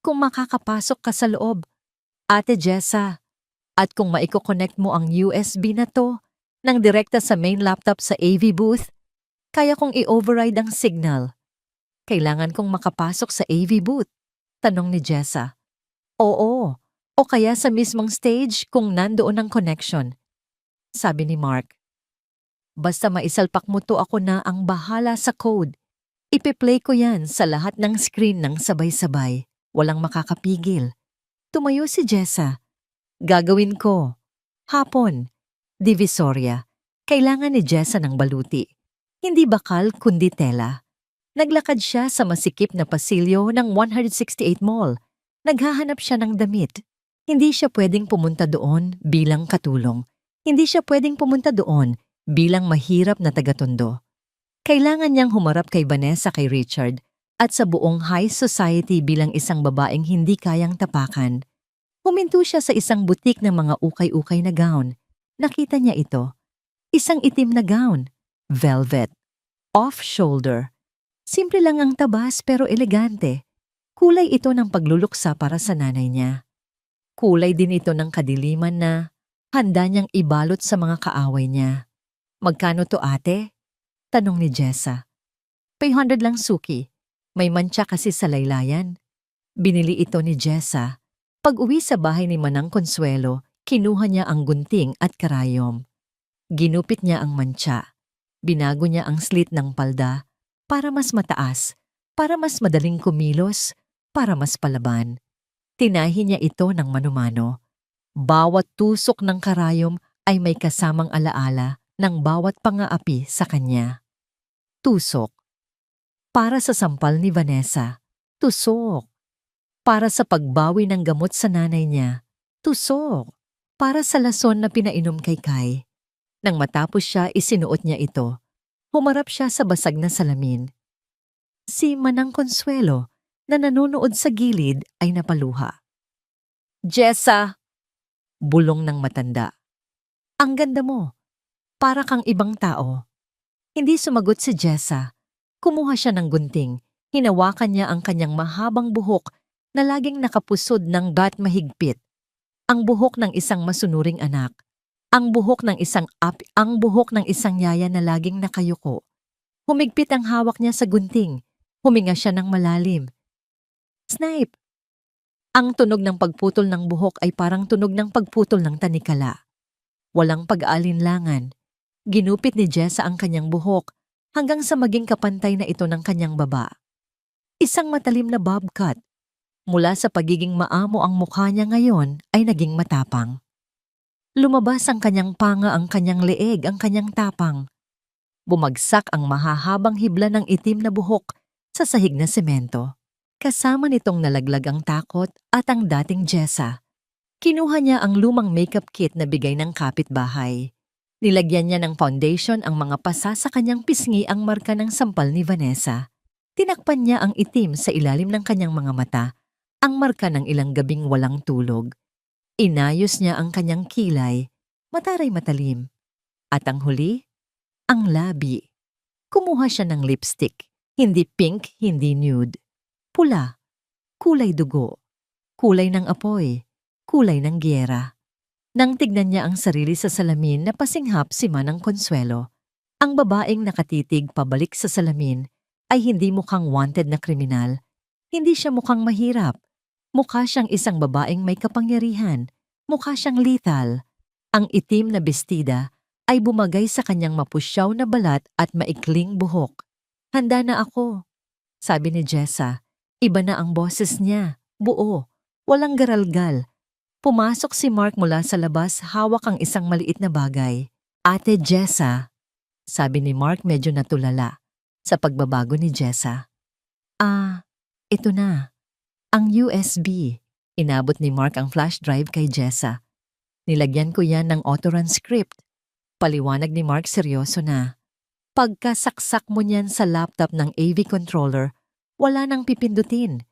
kung makakapasok ka sa loob, Ate Jessa, at kung maiko-connect mo ang USB na to ng direkta sa main laptop sa AV booth, kaya kong i-override ang signal. Kailangan kong makapasok sa AV booth, tanong ni Jessa. Oo, o kaya sa mismong stage kung nandoon ang connection, sabi ni Mark. Basta maisalpak mo to, ako na ang bahala sa code. Ipe-play ko yan sa lahat ng screen ng sabay-sabay. Walang makakapigil. Tumayo si Jessa. Gagawin ko. Hapon. Divisoria. Kailangan ni Jessa ng baluti. Hindi bakal kundi tela. Naglakad siya sa masikip na pasilyo ng 168 Mall. Naghahanap siya ng damit. Hindi siya pwedeng pumunta doon bilang katulong. Hindi siya pwedeng pumunta doon bilang mahirap na taga-Tondo. Kailangan niyang humarap kay Vanessa, kay Richard, at sa buong high society bilang isang babaeng hindi kayang tapakan. Huminto siya sa isang butik ng mga ukay-ukay na gown. Nakita niya ito. Isang itim na gown. Velvet. Off-shoulder. Simple lang ang tabas pero elegante. Kulay ito ng pagluluksa para sa nanay niya. Kulay din ito ng kadiliman na handa niyang ibalot sa mga kaaway niya. Magkano to, ate? Tanong ni Jessa. 500 lang, Suki. May mantsa kasi sa laylayan. Binili ito ni Jessa. Pag-uwi sa bahay ni Manang Consuelo, kinuha niya ang gunting at karayom. Ginupit niya ang mantsa. Binago niya ang slit ng palda para mas mataas, para mas madaling kumilos, para mas palaban. Tinahi niya ito ng manumano. Bawat tusok ng karayom ay may kasamang alaala ng bawat pangaapi sa kanya. Tusok. Para sa sampal ni Vanessa. Tusok. Para sa pagbawi ng gamot sa nanay niya. Tusok. Para sa lason na pinainom kay Kai. Nang matapos siya, isinuot niya ito. Humarap siya sa basag na salamin. Si Manang Consuelo, na nanonood sa gilid, ay napaluha. Jessa! Bulong ng matanda. Ang ganda mo. Para kang ibang tao. Hindi sumagot si Jessa. Kumuha siya ng gunting. Hinawakan niya ang kanyang mahabang buhok na laging nakapusod ng bat mahigpit. Ang buhok ng isang masunuring anak. Ang buhok ng isang yaya na laging nakayuko. Humigpit ang hawak niya sa gunting. Huminga siya ng malalim. Snipe! Ang tunog ng pagputol ng buhok ay parang tunog ng pagputol ng tanikala. Walang pag-aalinlangan. Ginupit ni Jessa ang kanyang buhok hanggang sa maging kapantay na ito ng kanyang baba. Isang matalim na bob cut. Mula sa pagiging maamo ang mukha niya ngayon ay naging matapang. Lumabas ang kanyang panga, ang kanyang leeg, ang kanyang tapang. Bumagsak ang mahahabang hibla ng itim na buhok sa sahig na semento. Kasama nitong nalaglag ang takot at ang dating Jessa. Kinuha niya ang lumang makeup kit na bigay ng kapitbahay. Nilagyan niya ng foundation ang mga pasa sa kanyang pisngi, ang marka ng sampal ni Vanessa. Tinakpan niya ang itim sa ilalim ng kanyang mga mata, ang marka ng ilang gabing walang tulog. Inayos niya ang kanyang kilay, mataray matalim. At ang huli, ang labi. Kumuha siya ng lipstick, hindi pink, hindi nude. Pula, kulay dugo, kulay ng apoy, kulay ng giyera. Nang tignan niya ang sarili sa salamin, napasinghap si Manang Consuelo. Ang babaeng nakatitig pabalik sa salamin ay hindi mukhang wanted na kriminal. Hindi siya mukhang mahirap. Mukha siyang isang babaeng may kapangyarihan. Mukha siyang lethal. Ang itim na bestida ay bumagay sa kanyang mapusyaw na balat at maikling buhok. Handa na ako, sabi ni Jessa. Iba na ang boses niya, buo, walang garalgal. Pumasok si Mark mula sa labas, hawak ang isang maliit na bagay. Ate Jessa, sabi ni Mark medyo natulala sa pagbabago ni Jessa. Ito na. Ang USB. Inabot ni Mark ang flash drive kay Jessa. Nilagyan ko yan ng autorun script. Paliwanag ni Mark seryoso na. Pagkasaksak mo niyan sa laptop ng AV controller, wala nang pipindutin.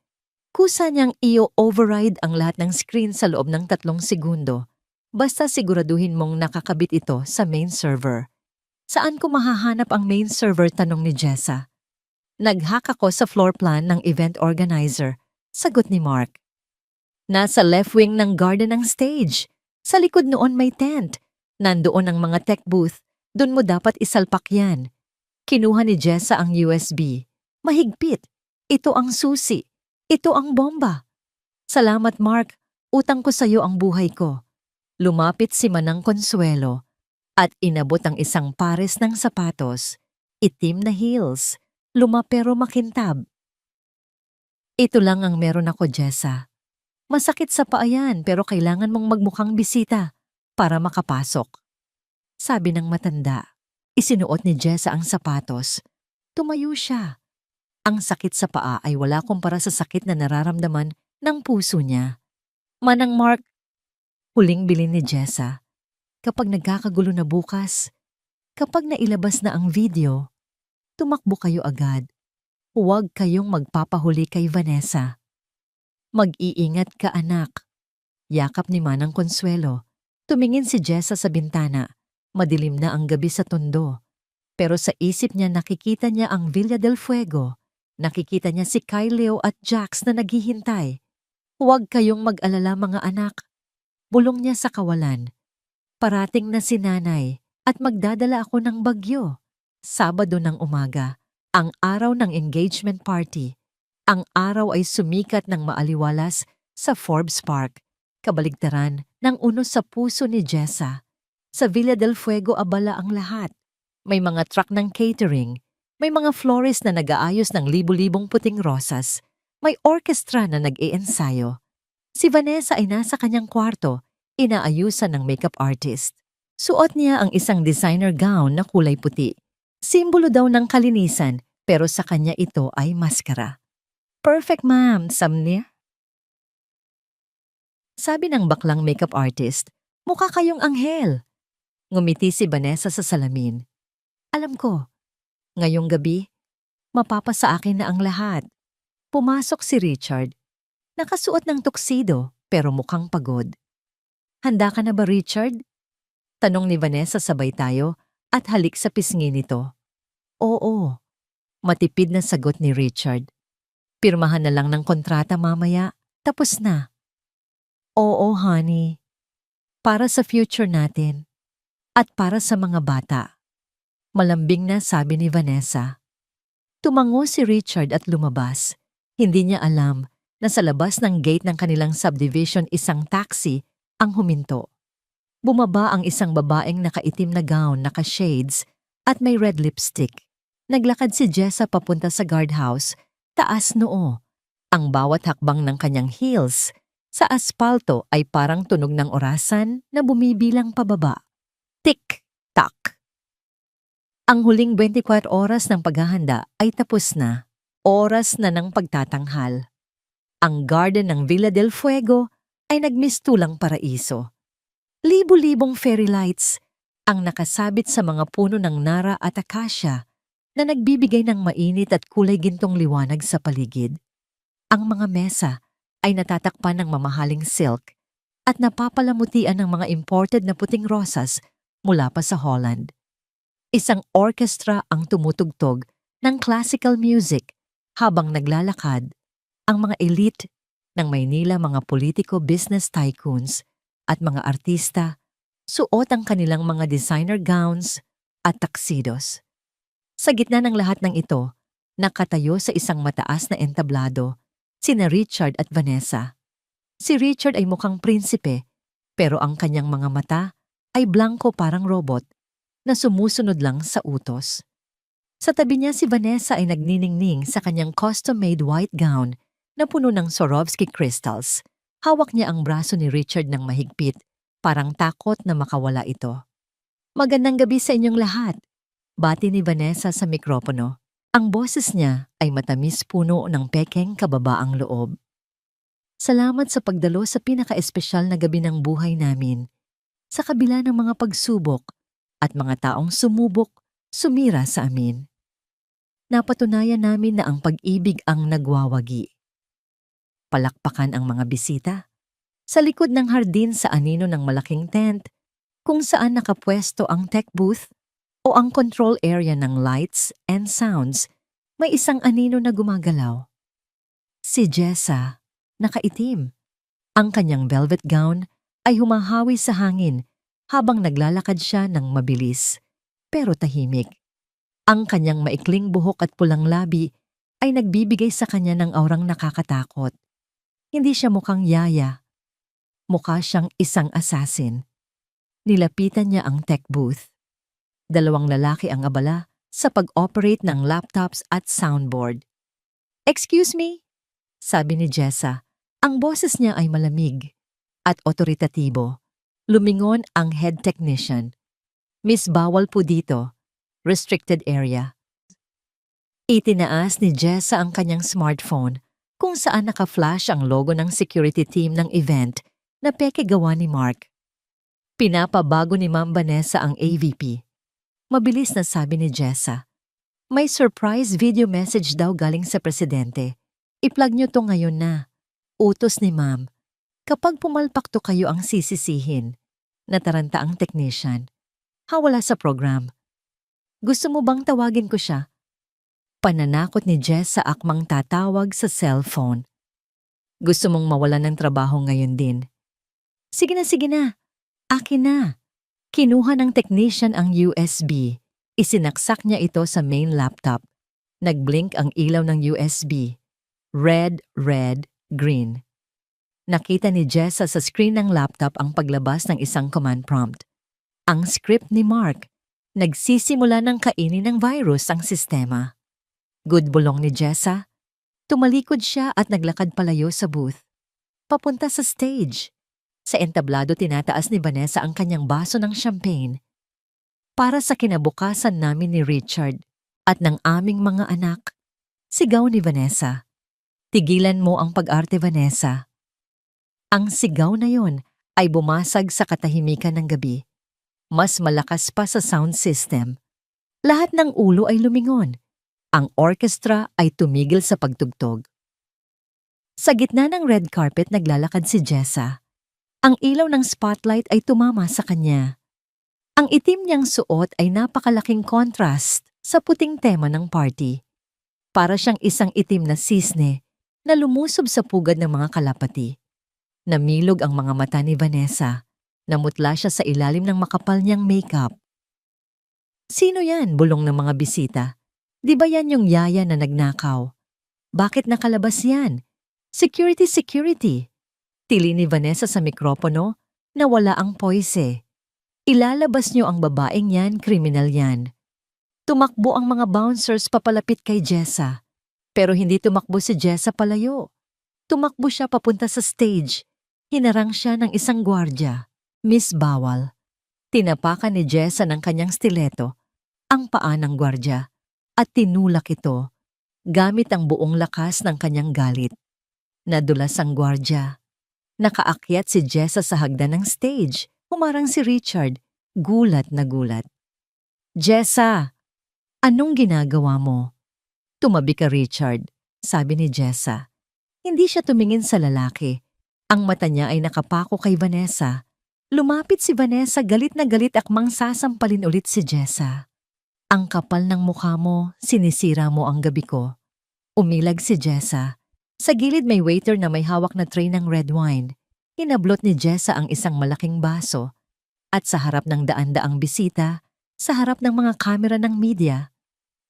Kusa niyang i-override ang lahat ng screen sa loob ng 3 segundo. Basta siguraduhin mong nakakabit ito sa main server. Saan ko mahahanap ang main server, tanong ni Jessa. Nag-hack ako sa floor plan ng event organizer, sagot ni Mark. Nasa left wing ng garden ng stage. Sa likod noon may tent. Nandoon ang mga tech booth. Doon mo dapat isalpak yan. Kinuha ni Jessa ang USB. Mahigpit. Ito ang susi. Ito ang bomba. Salamat, Mark. Utang ko sa'yo ang buhay ko. Lumapit si Manang Consuelo at inabot ang isang pares ng sapatos, itim na heels, luma pero makintab. Ito lang ang meron ako, Jessa. Masakit sa paa yan pero kailangan mong magmukhang bisita para makapasok. Sabi ng matanda. Isinuot ni Jessa ang sapatos. Tumayo siya. Ang sakit sa paa ay wala kumpara sa sakit na nararamdaman ng puso niya. Manang Mark, huling bilin ni Jessa. Kapag nagkakagulo na bukas, kapag nailabas na ang video, tumakbo kayo agad. Huwag kayong magpapahuli kay Vanessa. Mag-iingat ka, anak. Yakap ni Manang Consuelo. Tumingin si Jessa sa bintana. Madilim na ang gabi sa tondo. Pero sa isip niya nakikita niya ang Villa del Fuego. Nakikita niya si Kyleo at Jax na naghihintay. Huwag kayong mag-alala, mga anak. Bulong niya sa kawalan. Parating na si nanay at magdadala ako ng bagyo. Sabado ng umaga, ang araw ng engagement party. Ang araw ay sumikat ng maaliwalas sa Forbes Park. Kabaligtaran ng unos sa puso ni Jessa. Sa Villa del Fuego abala ang lahat. May mga truck ng catering. May mga florist na nag-aayos ng libu-libong puting rosas. May orkestra na nag-iensayo. Si Vanessa ay nasa kanyang kwarto, inaayusan ng makeup artist. Suot niya ang isang designer gown na kulay puti. Simbolo daw ng kalinisan, pero sa kanya ito ay maskara. Perfect, ma'am, Samnia. Sabi ng baklang makeup artist, mukha kayong anghel. Ngumiti si Vanessa sa salamin. Alam ko. Ngayong gabi, mapapasa akin na ang lahat. Pumasok si Richard. Nakasuot ng tuxedo pero mukhang pagod. Handa ka na ba, Richard? Tanong ni Vanessa sabay tayo at halik sa pisngi nito. Oo. Matipid na sagot ni Richard. Pirmahan na lang ng kontrata mamaya, tapos na. Oo, honey. Para sa future natin. At para sa mga bata, malambing na sabi ni Vanessa. Tumango si Richard at lumabas. Hindi niya alam na sa labas ng gate ng kanilang subdivision isang taxi ang huminto. Bumaba ang isang babaeng nakaitim na gown, naka-shades at may red lipstick. Naglakad si Jessa papunta sa guardhouse, taas noo. Ang bawat hakbang ng kanyang heels sa aspalto ay parang tunog ng orasan na bumibilang pababa. Tik-tak. Ang huling 24 oras ng paghahanda ay tapos na. Oras na ng pagtatanghal. Ang garden ng Villa del Fuego ay nagmistulang paraiso. Libo-libong fairy lights ang nakasabit sa mga puno ng nara at acacia na nagbibigay ng mainit at kulay gintong liwanag sa paligid. Ang mga mesa ay natatakpan ng mamahaling silk at napapalamutian ng mga imported na puting rosas mula pa sa Holland. Isang orchestra ang tumutugtog ng classical music habang naglalakad ang mga elite ng Maynila, mga politiko, business tycoons at mga artista, suot ang kanilang mga designer gowns at tuxedos. Sa gitna ng lahat ng ito, nakatayo sa isang mataas na entablado sina Richard at Vanessa. Si Richard ay mukhang prinsipe, pero ang kanyang mga mata ay blanko parang robot na sumusunod lang sa utos. Sa tabi niya si Vanessa ay nagniningning sa kanyang custom-made white gown na puno ng Swarovski crystals. Hawak niya ang braso ni Richard ng mahigpit, parang takot na makawala ito. Magandang gabi sa inyong lahat, bati ni Vanessa sa mikropono. Ang boses niya ay matamis puno ng pekeng kababaang loob. Salamat sa pagdalo sa pinaka-espesyal na gabi ng buhay namin. Sa kabila ng mga pagsubok at mga taong sumubok, sumira sa amin. Napatunayan namin na ang pag-ibig ang nagwawagi. Palakpakan ang mga bisita. Sa likod ng hardin sa anino ng malaking tent, kung saan nakapwesto ang tech booth o ang control area ng lights and sounds, may isang anino na gumagalaw. Si Jessa, nakaitim. Ang kanyang velvet gown ay humahawi sa hangin habang naglalakad siya ng mabilis, pero tahimik. Ang kanyang maikling buhok at pulang labi ay nagbibigay sa kanya ng aurang nakakatakot. Hindi siya mukhang yaya. Mukha siyang isang assassin. Nilapitan niya ang tech booth. Dalawang lalaki ang abala sa pag-operate ng laptops at soundboard. "Excuse me?" sabi ni Jessa. Ang boses niya ay malamig at otoritatibo. Lumingon ang head technician. "Miss, bawal po dito. Restricted area." Itinaas ni Jessa ang kanyang smartphone kung saan naka-flash ang logo ng security team ng event na peke gawa ni Mark. Pinapabago ni Ma'am Vanessa ang AVP. Mabilis na sabi ni Jessa. "May surprise video message daw galing sa presidente. I-plug nyo to ngayon na. Utos ni Ma'am. Kapag pumalpak to kayo ang sisisihin." Nataranta ang technician. "Wala sa program. Gusto mo bang tawagin ko siya?" Pananakot ni Jess sa akmang tatawag sa cellphone. "Gusto mong mawalan ng trabaho ngayon din?" Sige na. Akin na." Kinuha ng technician ang USB. Isinaksak niya ito sa main laptop. Nagblink ang ilaw ng USB. Red, green. Nakita ni Jessa sa screen ng laptop ang paglabas ng isang command prompt. Ang script ni Mark. Nagsisimula ng kainin ng virus ang sistema. Good bulong ni Jessa. Tumalikod siya at naglakad palayo sa booth. Papunta sa stage. Sa entablado tinataas ni Vanessa ang kanyang baso ng champagne. "Para sa kinabukasan namin ni Richard at ng aming mga anak." Sigaw ni Vanessa. "Tigilan mo ang pag-arte, Vanessa." Ang sigaw na yon ay bumasag sa katahimikan ng gabi. Mas malakas pa sa sound system. Lahat ng ulo ay lumingon. Ang orchestra ay tumigil sa pagtugtog. Sa gitna ng red carpet naglalakad si Jessa. Ang ilaw ng spotlight ay tumama sa kanya. Ang itim niyang suot ay napakalaking contrast sa puting tema ng party. Para siyang isang itim na sisne na lumusob sa pugad ng mga kalapati. Namilog ang mga mata ni Vanessa. Namutla siya sa ilalim ng makapal niyang makeup. Sino yan? Bulong ng mga bisita. Di ba yan yung yaya na nagnakaw? Bakit nakalabas yan? Security, security. Tili ni Vanessa sa mikropono na wala ang poise. Ilalabas niyo ang babaeng yan, kriminal yan. Tumakbo ang mga bouncers papalapit kay Jessa. Pero hindi tumakbo si Jessa palayo. Tumakbo siya papunta sa stage. Hinarang siya ng isang gwardya. Miss Bawal. Tinapakan ni Jessa ng kanyang stiletto ang paa ng gwardya at tinulak ito gamit ang buong lakas ng kanyang galit. Nadulas ang gwardya. Nakaakyat si Jessa sa hagdan ng stage. Humarang si Richard. Gulat na gulat. Jessa, anong ginagawa mo? Tumabi ka, Richard, sabi ni Jessa. Hindi siya tumingin sa lalaki. Ang mata niya ay nakapako kay Vanessa. Lumapit si Vanessa, galit na galit akmang sasampalin ulit si Jessa. Ang kapal ng mukha mo, sinisira mo ang gabi ko. Umilag si Jessa. Sa gilid may waiter na may hawak na tray ng red wine. Hinablot ni Jessa ang isang malaking baso. At sa harap ng daan-daang bisita, sa harap ng mga kamera ng media,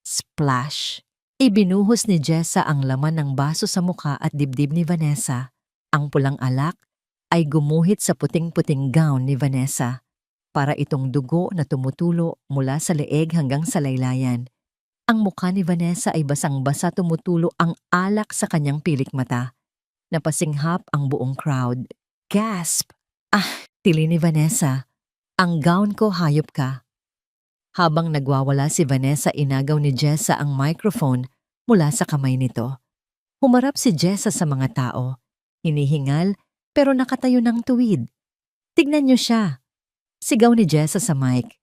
splash! Ibinuhos ni Jessa ang laman ng baso sa mukha at dibdib ni Vanessa. Ang pulang alak ay gumuhit sa puting-puting gown ni Vanessa. Para itong dugo na tumutulo mula sa leeg hanggang sa laylayan. Ang mukha ni Vanessa ay basang-basa, tumutulo ang alak sa kanyang pilik mata. Napasinghap ang buong crowd. Gasp! Tili ni Vanessa. Ang gown ko, hayop ka. Habang nagwawala si Vanessa, inagaw ni Jessa ang microphone mula sa kamay nito. Humarap si Jessa sa mga tao. Hinihingal pero nakatayo ng tuwid. Tignan niyo siya. Sigaw ni Jessa sa mic.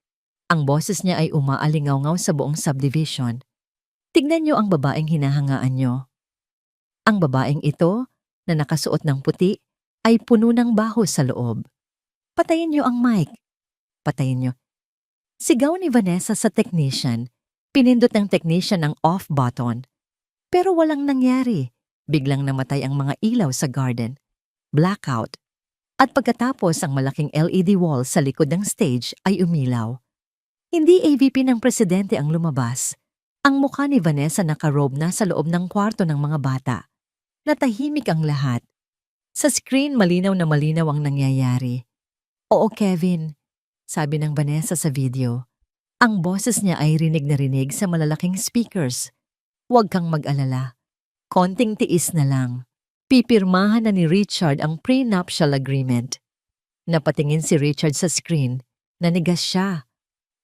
Ang boses niya ay umaalingaw-ngaw sa buong subdivision. Tignan niyo ang babaeng hinahangaan niyo. Ang babaeng ito, na nakasuot ng puti, ay puno ng baho sa loob. Patayin niyo ang mic. Patayin niyo. Sigaw ni Vanessa sa technician. Pinindot ng technician ang off button. Pero walang nangyari. Biglang namatay ang mga ilaw sa garden. Blackout. At pagkatapos ang malaking LED wall sa likod ng stage ay umilaw. Hindi AVP ng presidente ang lumabas. Ang mukha ni Vanessa nakarobe na sa loob ng kwarto ng mga bata. Natahimik ang lahat. Sa screen malinaw na malinaw ang nangyayari. Oo, Kevin, sabi ng Vanessa sa video. Ang boses niya ay rinig na rinig sa malalaking speakers. Huwag kang mag-alala. Konting tiis na lang. Pipirmahan na ni Richard ang prenuptial agreement. Napatingin si Richard sa screen. Nanigas siya.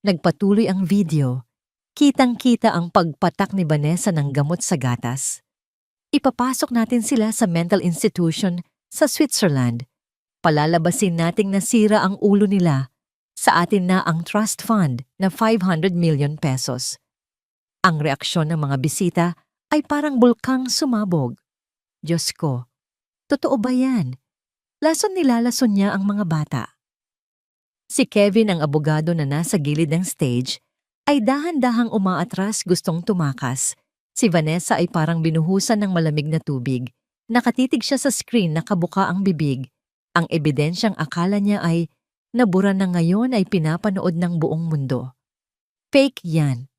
Nagpatuloy ang video. Kitang-kita ang pagpatak ni Vanessa ng gamot sa gatas. Ipapasok natin sila sa mental institution sa Switzerland. Palalabasin nating nasira ang ulo nila. Sa atin na ang trust fund na 500 million pesos. Ang reaksyon ng mga bisita ay parang bulkang sumabog. Diyos ko, totoo ba yan? Lason nilalason niya ang mga bata. Si Kevin, ang abogado na nasa gilid ng stage, ay dahan-dahang umaatras, gustong tumakas. Si Vanessa ay parang binuhusan ng malamig na tubig. Nakatitig siya sa screen, nakabuka ang bibig. Ang ebidensyang akala niya ay nabura na ngayon ay pinapanood ng buong mundo. Fake yan.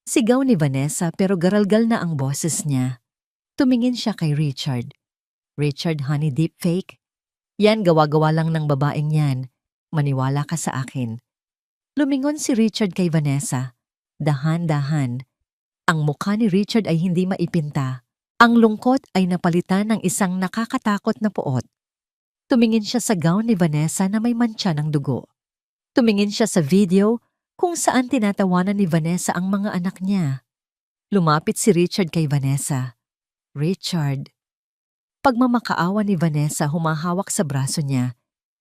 Sigaw ni Vanessa pero garalgal na ang boses niya. Tumingin siya kay Richard. Richard, honey, deep fake? Yan, gawa-gawa lang ng babaeng yan. Maniwala ka sa akin. Lumingon si Richard kay Vanessa. Dahan-dahan. Ang mukha ni Richard ay hindi maipinta. Ang lungkot ay napalitan ng isang nakakatakot na puot. Tumingin siya sa gown ni Vanessa na may mantsa ng dugo. Tumingin siya sa video kung saan tinatawanan ni Vanessa ang mga anak niya. Lumapit si Richard kay Vanessa. Richard. Pagmamakaawa ni Vanessa, humahawak sa braso niya.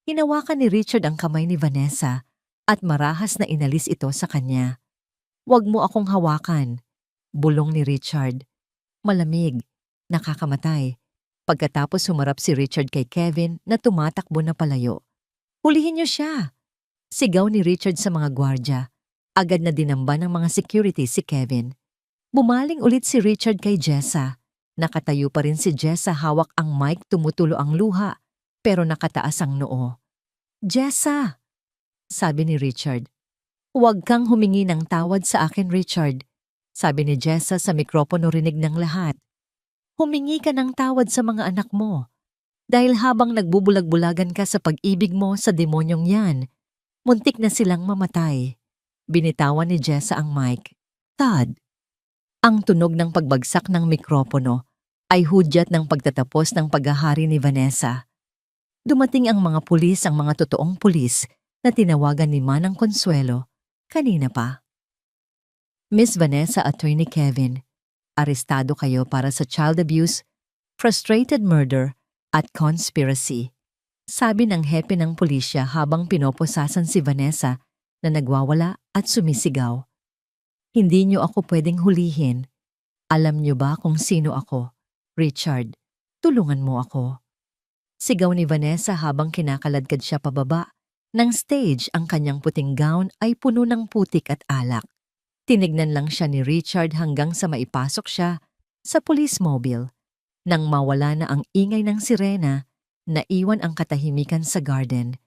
Hinawakan ni Richard ang kamay ni Vanessa at marahas na inalis ito sa kanya. Huwag mo akong hawakan, bulong ni Richard. Malamig, nakakamatay. Pagkatapos humarap si Richard kay Kevin na tumatakbo na palayo. Hulihin niyo siya! Sigaw ni Richard sa mga gwardya. Agad na dinamba ng mga security si Kevin. Bumaling ulit si Richard kay Jessa. Nakatayo pa rin si Jessa, hawak ang mic, tumutulo ang luha, pero nakataas ang noo. Jessa, sabi ni Richard. Huwag kang humingi ng tawad sa akin, Richard. Sabi ni Jessa sa mikropono rinig ng lahat. Humingi ka ng tawad sa mga anak mo. Dahil habang nagbubulag-bulagan ka sa pag-ibig mo sa demonyong yan, muntik na silang mamatay. Binitawan ni Jessa ang mic. Todd. Ang tunog ng pagbagsak ng mikropono ay hudyat ng pagtatapos ng paghahari ni Vanessa. Dumating ang mga pulis, ang mga totoong pulis na tinawagan ni Manang Consuelo kanina pa. Miss Vanessa, Attorney Kevin, arestado kayo para sa child abuse, frustrated murder at conspiracy. Sabi ng hepe ng pulisya habang pinoposasan si Vanessa na nagwawala at sumisigaw. Hindi niyo ako pwedeng hulihin. Alam niyo ba kung sino ako? Richard, tulungan mo ako. Sigaw ni Vanessa habang kinakaladkad siya pababa. Ng stage, ang kanyang puting gown ay puno ng putik at alak. Tinignan lang siya ni Richard hanggang sa maipasok siya sa police mobile. Nang mawala na ang ingay ng sirena, naiwan ang katahimikan sa garden.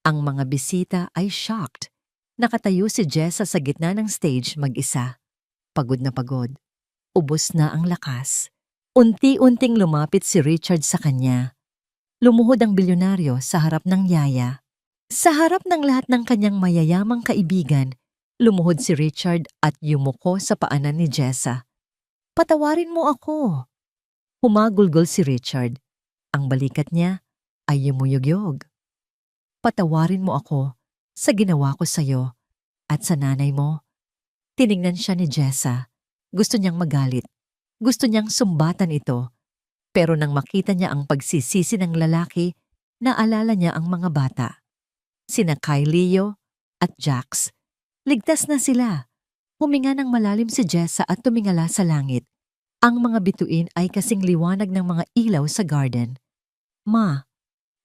Ang mga bisita ay shocked. Nakatayo si Jessa sa gitna ng stage mag-isa. Pagod na pagod. Ubos na ang lakas. Unti-unting lumapit si Richard sa kanya. Lumuhod ang bilyonaryo sa harap ng yaya. Sa harap ng lahat ng kanyang mayayamang kaibigan, lumuhod si Richard at yumuko sa paanan ni Jessa. Patawarin mo ako. Humagulgol si Richard. Ang balikat niya ay yumuyugyog. Patawarin mo ako sa ginawa ko sa'yo at sa nanay mo. Tiningnan siya ni Jessa. Gusto niyang magalit. Gusto niyang sumbatan ito. Pero nang makita niya ang pagsisisi ng lalaki, naalala niya ang mga bata. Sina Kyleo at Jax. Ligtas na sila. Huminga ng malalim si Jessa at tumingala sa langit. Ang mga bituin ay kasing liwanag ng mga ilaw sa garden. Ma,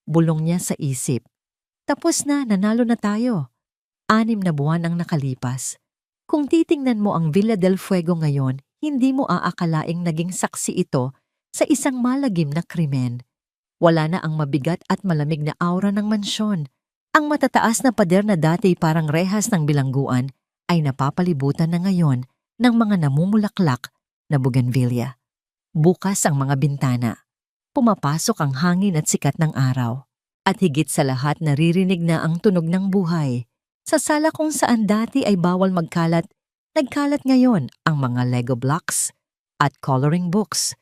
bulong niya sa isip. Tapos na, nanalo na tayo. 6 na buwan ang nakalipas. Kung titingnan mo ang Villa del Fuego ngayon, hindi mo aakalaing naging saksi ito sa isang malagim na krimen. Wala na ang mabigat at malamig na aura ng mansyon. Ang matataas na pader na dati parang rehas ng bilangguan ay napapalibutan na ngayon ng mga namumulaklak na bougainvillea. Bukas ang mga bintana. Pumapasok ang hangin at sikat ng araw. At higit sa lahat naririnig na ang tunog ng buhay. Sa sala kung saan dati ay bawal magkalat, nagkalat ngayon ang mga Lego blocks at coloring books.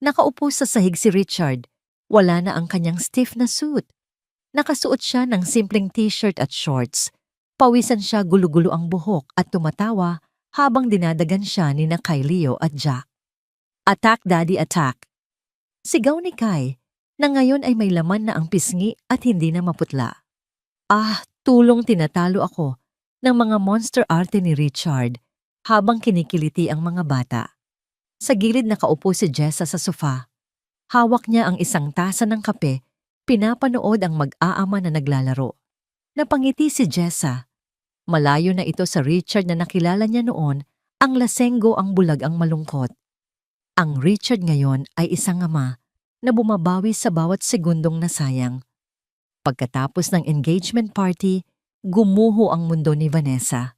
Nakaupo sa sahig si Richard. Wala na ang kanyang stiff na suit. Nakasuot siya ng simpleng t-shirt at shorts. Pawisan siya, gulo-gulo ang buhok at tumatawa habang dinadagan siya ni na Kyleo at Jack. Attack, Daddy, attack! Sigaw ni Kai na ngayon ay may laman na ang pisngi at hindi na maputla. Tulong tinatalo ako ng mga monster arte ni Richard habang kinikiliti ang mga bata. Sa gilid nakaupo si Jessa sa sofa. Hawak niya ang isang tasa ng kape, pinapanood ang mag-aama na naglalaro. Napangiti si Jessa. Malayo na ito sa Richard na nakilala niya noon, ang lasenggo, ang bulag, ang malungkot. Ang Richard ngayon ay isang ama na bumabawi sa bawat segundong nasayang. Pagkatapos ng engagement party, gumuho ang mundo ni Vanessa.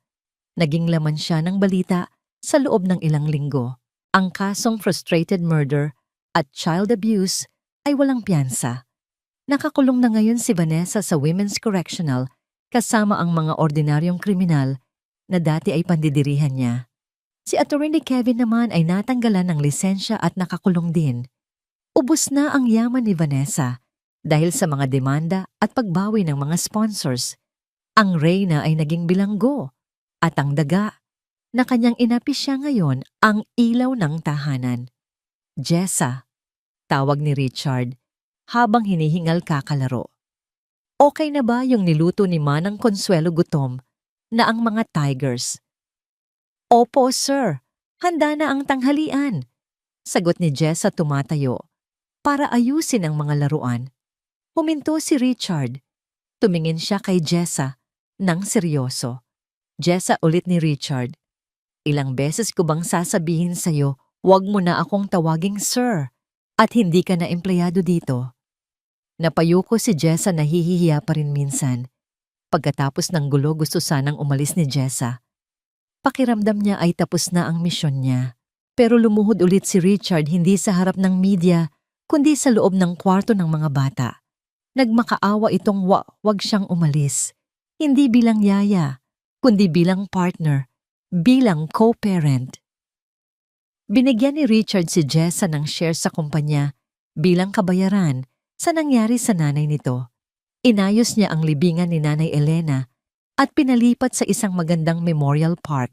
Naging laman siya ng balita sa loob ng ilang linggo. Ang kasong frustrated murder at child abuse ay walang piyansa. Nakakulong na ngayon si Vanessa sa Women's Correctional kasama ang mga ordinaryong kriminal na dati ay pandidirihan niya. Si Attorney Kevin naman ay natanggalan ng lisensya at nakakulong din. Ubos na ang yaman ni Vanessa dahil sa mga demanda at pagbawi ng mga sponsors. Ang reyna ay naging bilanggo at ang daga na kanyang inapi siya ngayon ang ilaw ng tahanan. Jessa, tawag ni Richard habang hinihingal kakalaro. Okay na ba yung niluto ni Manang Consuelo gutom na ang mga tigers? Opo, sir. Handa na ang tanghalian. Sagot ni Jessa tumatayo para ayusin ang mga laruan. Huminto si Richard. Tumingin siya kay Jessa nang seryoso. Jessa, ulit ni Richard. Ilang beses ko bang sasabihin sa'yo, huwag mo na akong tawaging sir at hindi ka na empleyado dito. Napayuko si Jessa, nahihihiya pa rin minsan. Pagkatapos ng gulo, gusto sanang umalis ni Jessa. Pakiramdam niya ay tapos na ang misyon niya. Pero lumuhod ulit si Richard, hindi sa harap ng media, kundi sa loob ng kwarto ng mga bata. Nagmakaawa itong wag siyang umalis. Hindi bilang yaya, kundi bilang partner, bilang co-parent. Binigyan ni Richard si Jessa ng share sa kumpanya bilang kabayaran sa nangyari sa nanay nito. Inayos niya ang libingan ni Nanay Elena at pinalipat sa isang magandang memorial park.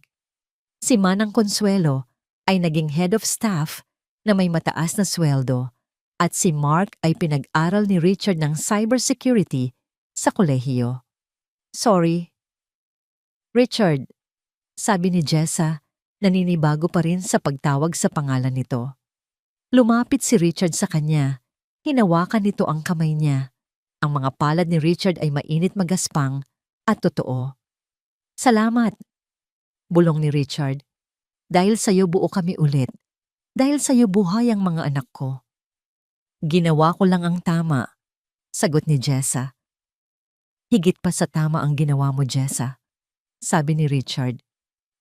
Si Manang Consuelo ay naging head of staff na may mataas na sweldo at si Mark ay pinag-aral ni Richard ng cybersecurity sa kolehiyo. Sorry. Richard, sabi ni Jessa, naninibago pa rin sa pagtawag sa pangalan nito. Lumapit si Richard sa kanya. Hinawakan nito ang kamay niya. Ang mga palad ni Richard ay mainit magaspang at totoo. Salamat, bulong ni Richard. Dahil sa'yo buo kami ulit. Dahil sa'yo buhay ang mga anak ko. Ginawa ko lang ang tama, sagot ni Jessa. Higit pa sa tama ang ginawa mo, Jessa, sabi ni Richard.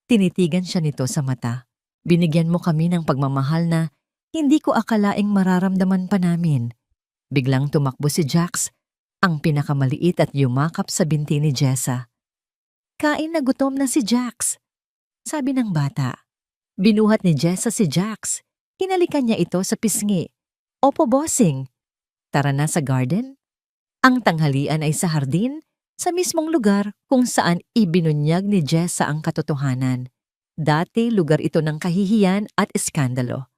Tinitigan siya nito sa mata. Binigyan mo kami ng pagmamahal na hindi ko akalaing mararamdaman pa namin. Biglang tumakbo si Jax, ang pinakamaliit, at yumakap sa binti ni Jessa. Kain na, gutom na si Jax, sabi ng bata. Binuhat ni Jessa si Jax. Hinalikan niya ito sa pisngi. Opo, bossing. Tara na sa garden. Ang tanghalian ay sa hardin, sa mismong lugar kung saan ibinunyag ni Jessa ang katotohanan. Dati lugar ito ng kahihiyan at eskandalo.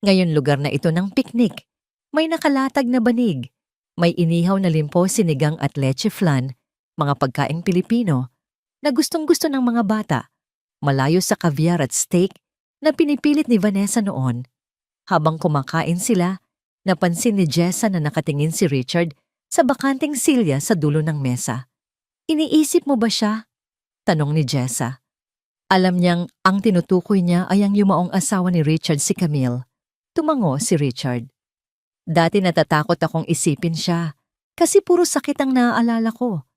Ngayon lugar na ito ng piknik. May nakalatag na banig. May inihaw na limpo, sinigang at leche flan, mga pagkaing Pilipino, na gustong-gusto ng mga bata. Malayo sa caviar at steak na pinipilit ni Vanessa noon. Habang kumakain sila, napansin ni Jessa na nakatingin si Richard sa bakanting silya sa dulo ng mesa. Iniisip mo ba siya? Tanong ni Jessa. Alam niyang ang tinutukoy niya ay ang yumaong asawa ni Richard, si Camille. Tumango si Richard. Dati natatakot akong isipin siya kasi puro sakit ang naaalala ko.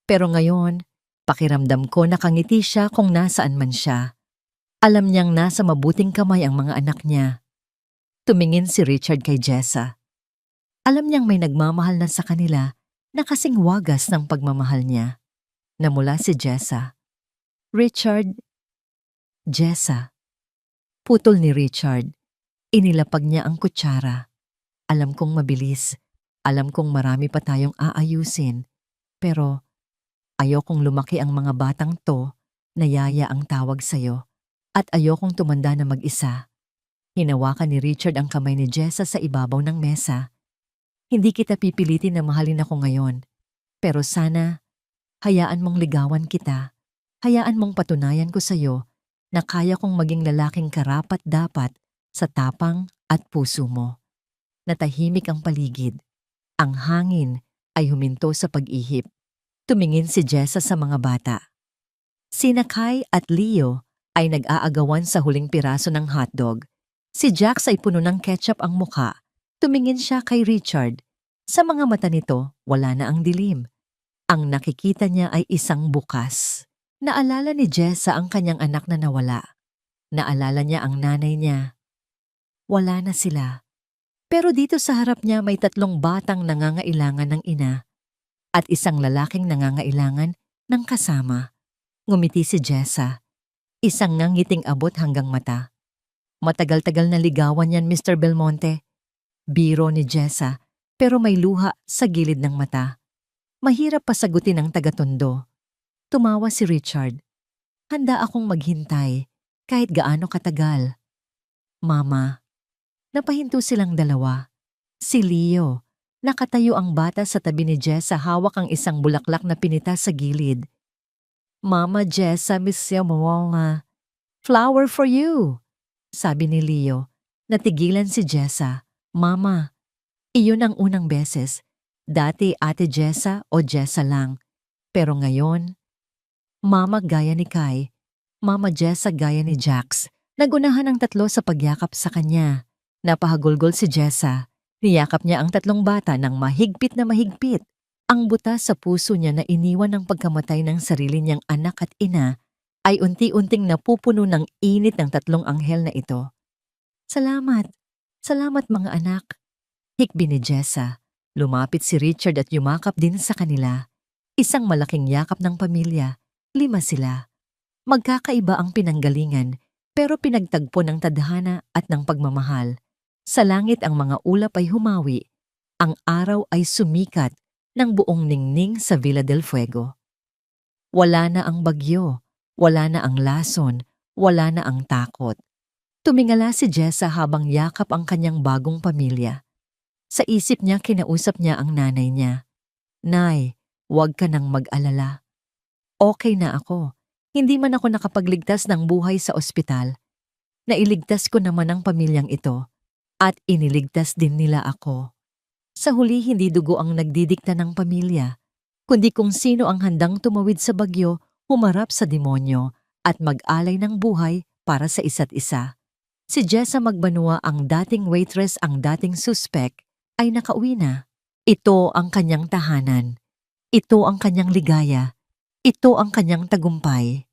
Pero ngayon, pakiramdam ko nakangiti siya kung nasaan man siya. Alam niyang nasa mabuting kamay ang mga anak niya. Tumingin si Richard kay Jessa. Alam niyang may nagmamahal na sa kanila na kasing wagas ng pagmamahal niya. Namula si Jessa. Richard. Jessa. Putol ni Richard. Inilapag niya ang kutsara. Alam kong mabilis. Alam kong marami pa tayong aayusin. Pero ayokong lumaki ang mga batang to na yaya ang tawag sa'yo. At ayokong tumanda na mag-isa. Hinawakan ni Richard ang kamay ni Jessa sa ibabaw ng mesa. Hindi kita pipilitin na mahalin ako ngayon. Pero sana, hayaan mong ligawan kita. Hayaan mong patunayan ko sa'yo na kaya kong maging lalaking karapat-dapat sa tapang at puso mo. Natahimik ang paligid. Ang hangin ay huminto sa pag-ihip. Tumingin si Jessa sa mga bata. Sina Kai at Leo ay nag-aagawan sa huling piraso ng hotdog. Si Jax ay puno ng ketchup ang muka. Tumingin siya kay Richard. Sa mga mata nito, wala na ang dilim. Ang nakikita niya ay isang bukas. Naalala ni Jessa ang kanyang anak na nawala. Naalala niya ang nanay niya. Wala na sila. Pero dito sa harap niya may 3 batang nangangailangan ng ina at isang lalaking nangangailangan ng kasama. Ngumiti si Jessa. Isang ngangiting abot hanggang mata. Matagal-tagal na ligawan yan, Mr. Belmonte. Biro ni Jessa, pero may luha sa gilid ng mata. Mahirap pasagutin ang taga-tondo. Tumawa si Richard. Handa akong maghintay, kahit gaano katagal. Mama. Napahinto silang dalawa. Si Leo. Nakatayo ang bata sa tabi ni Jessa, hawak ang isang bulaklak na pinita sa gilid. Mama Jessa, miss mo nga. Flower for you. Sabi ni Leo. Natigilan si Jessa. Mama, iyon ang unang beses. Dati Ate Jessa o Jessa lang. Pero ngayon, Mama gaya ni Kai, Mama Jessa gaya ni Jax. Nagunahan ang 3 sa pagyakap sa kanya. Napahagulgol si Jessa. Niyakap niya ang 3 bata ng mahigpit na mahigpit. Ang butas sa puso niya na iniwan ng pagkamatay ng sarili niyang anak at ina ay unti-unting napupuno ng init ng tatlong anghel na ito. Salamat, salamat mga anak. Hikbi ni Jessa. Lumapit si Richard at yumakap din sa kanila. Isang malaking yakap ng pamilya. 5 sila. Magkakaiba ang pinanggalingan pero pinagtagpo ng tadhana at ng pagmamahal. Sa langit ang mga ulap ay humawi. Ang araw ay sumikat ng buong ningning sa Villa del Fuego. Wala na ang bagyo, wala na ang lason, wala na ang takot. Tumingala si Jessa habang yakap ang kanyang bagong pamilya. Sa isip niya kinausap niya ang nanay niya. Nay, huwag ka nang mag-alala. Okay na ako. Hindi man ako nakapagligtas ng buhay sa ospital. Nailigtas ko naman ang pamilyang ito at iniligtas din nila ako. Sa huli hindi dugo ang nagdidikta ng pamilya, kundi kung sino ang handang tumawid sa bagyo, humarap sa demonyo at mag-alay ng buhay para sa isa't isa. Si Jessa Magbanua, ang dating waitress, ang dating suspect, ay nakauwi na. Ito ang kanyang tahanan. Ito ang kanyang ligaya. Ito ang kanyang tagumpay.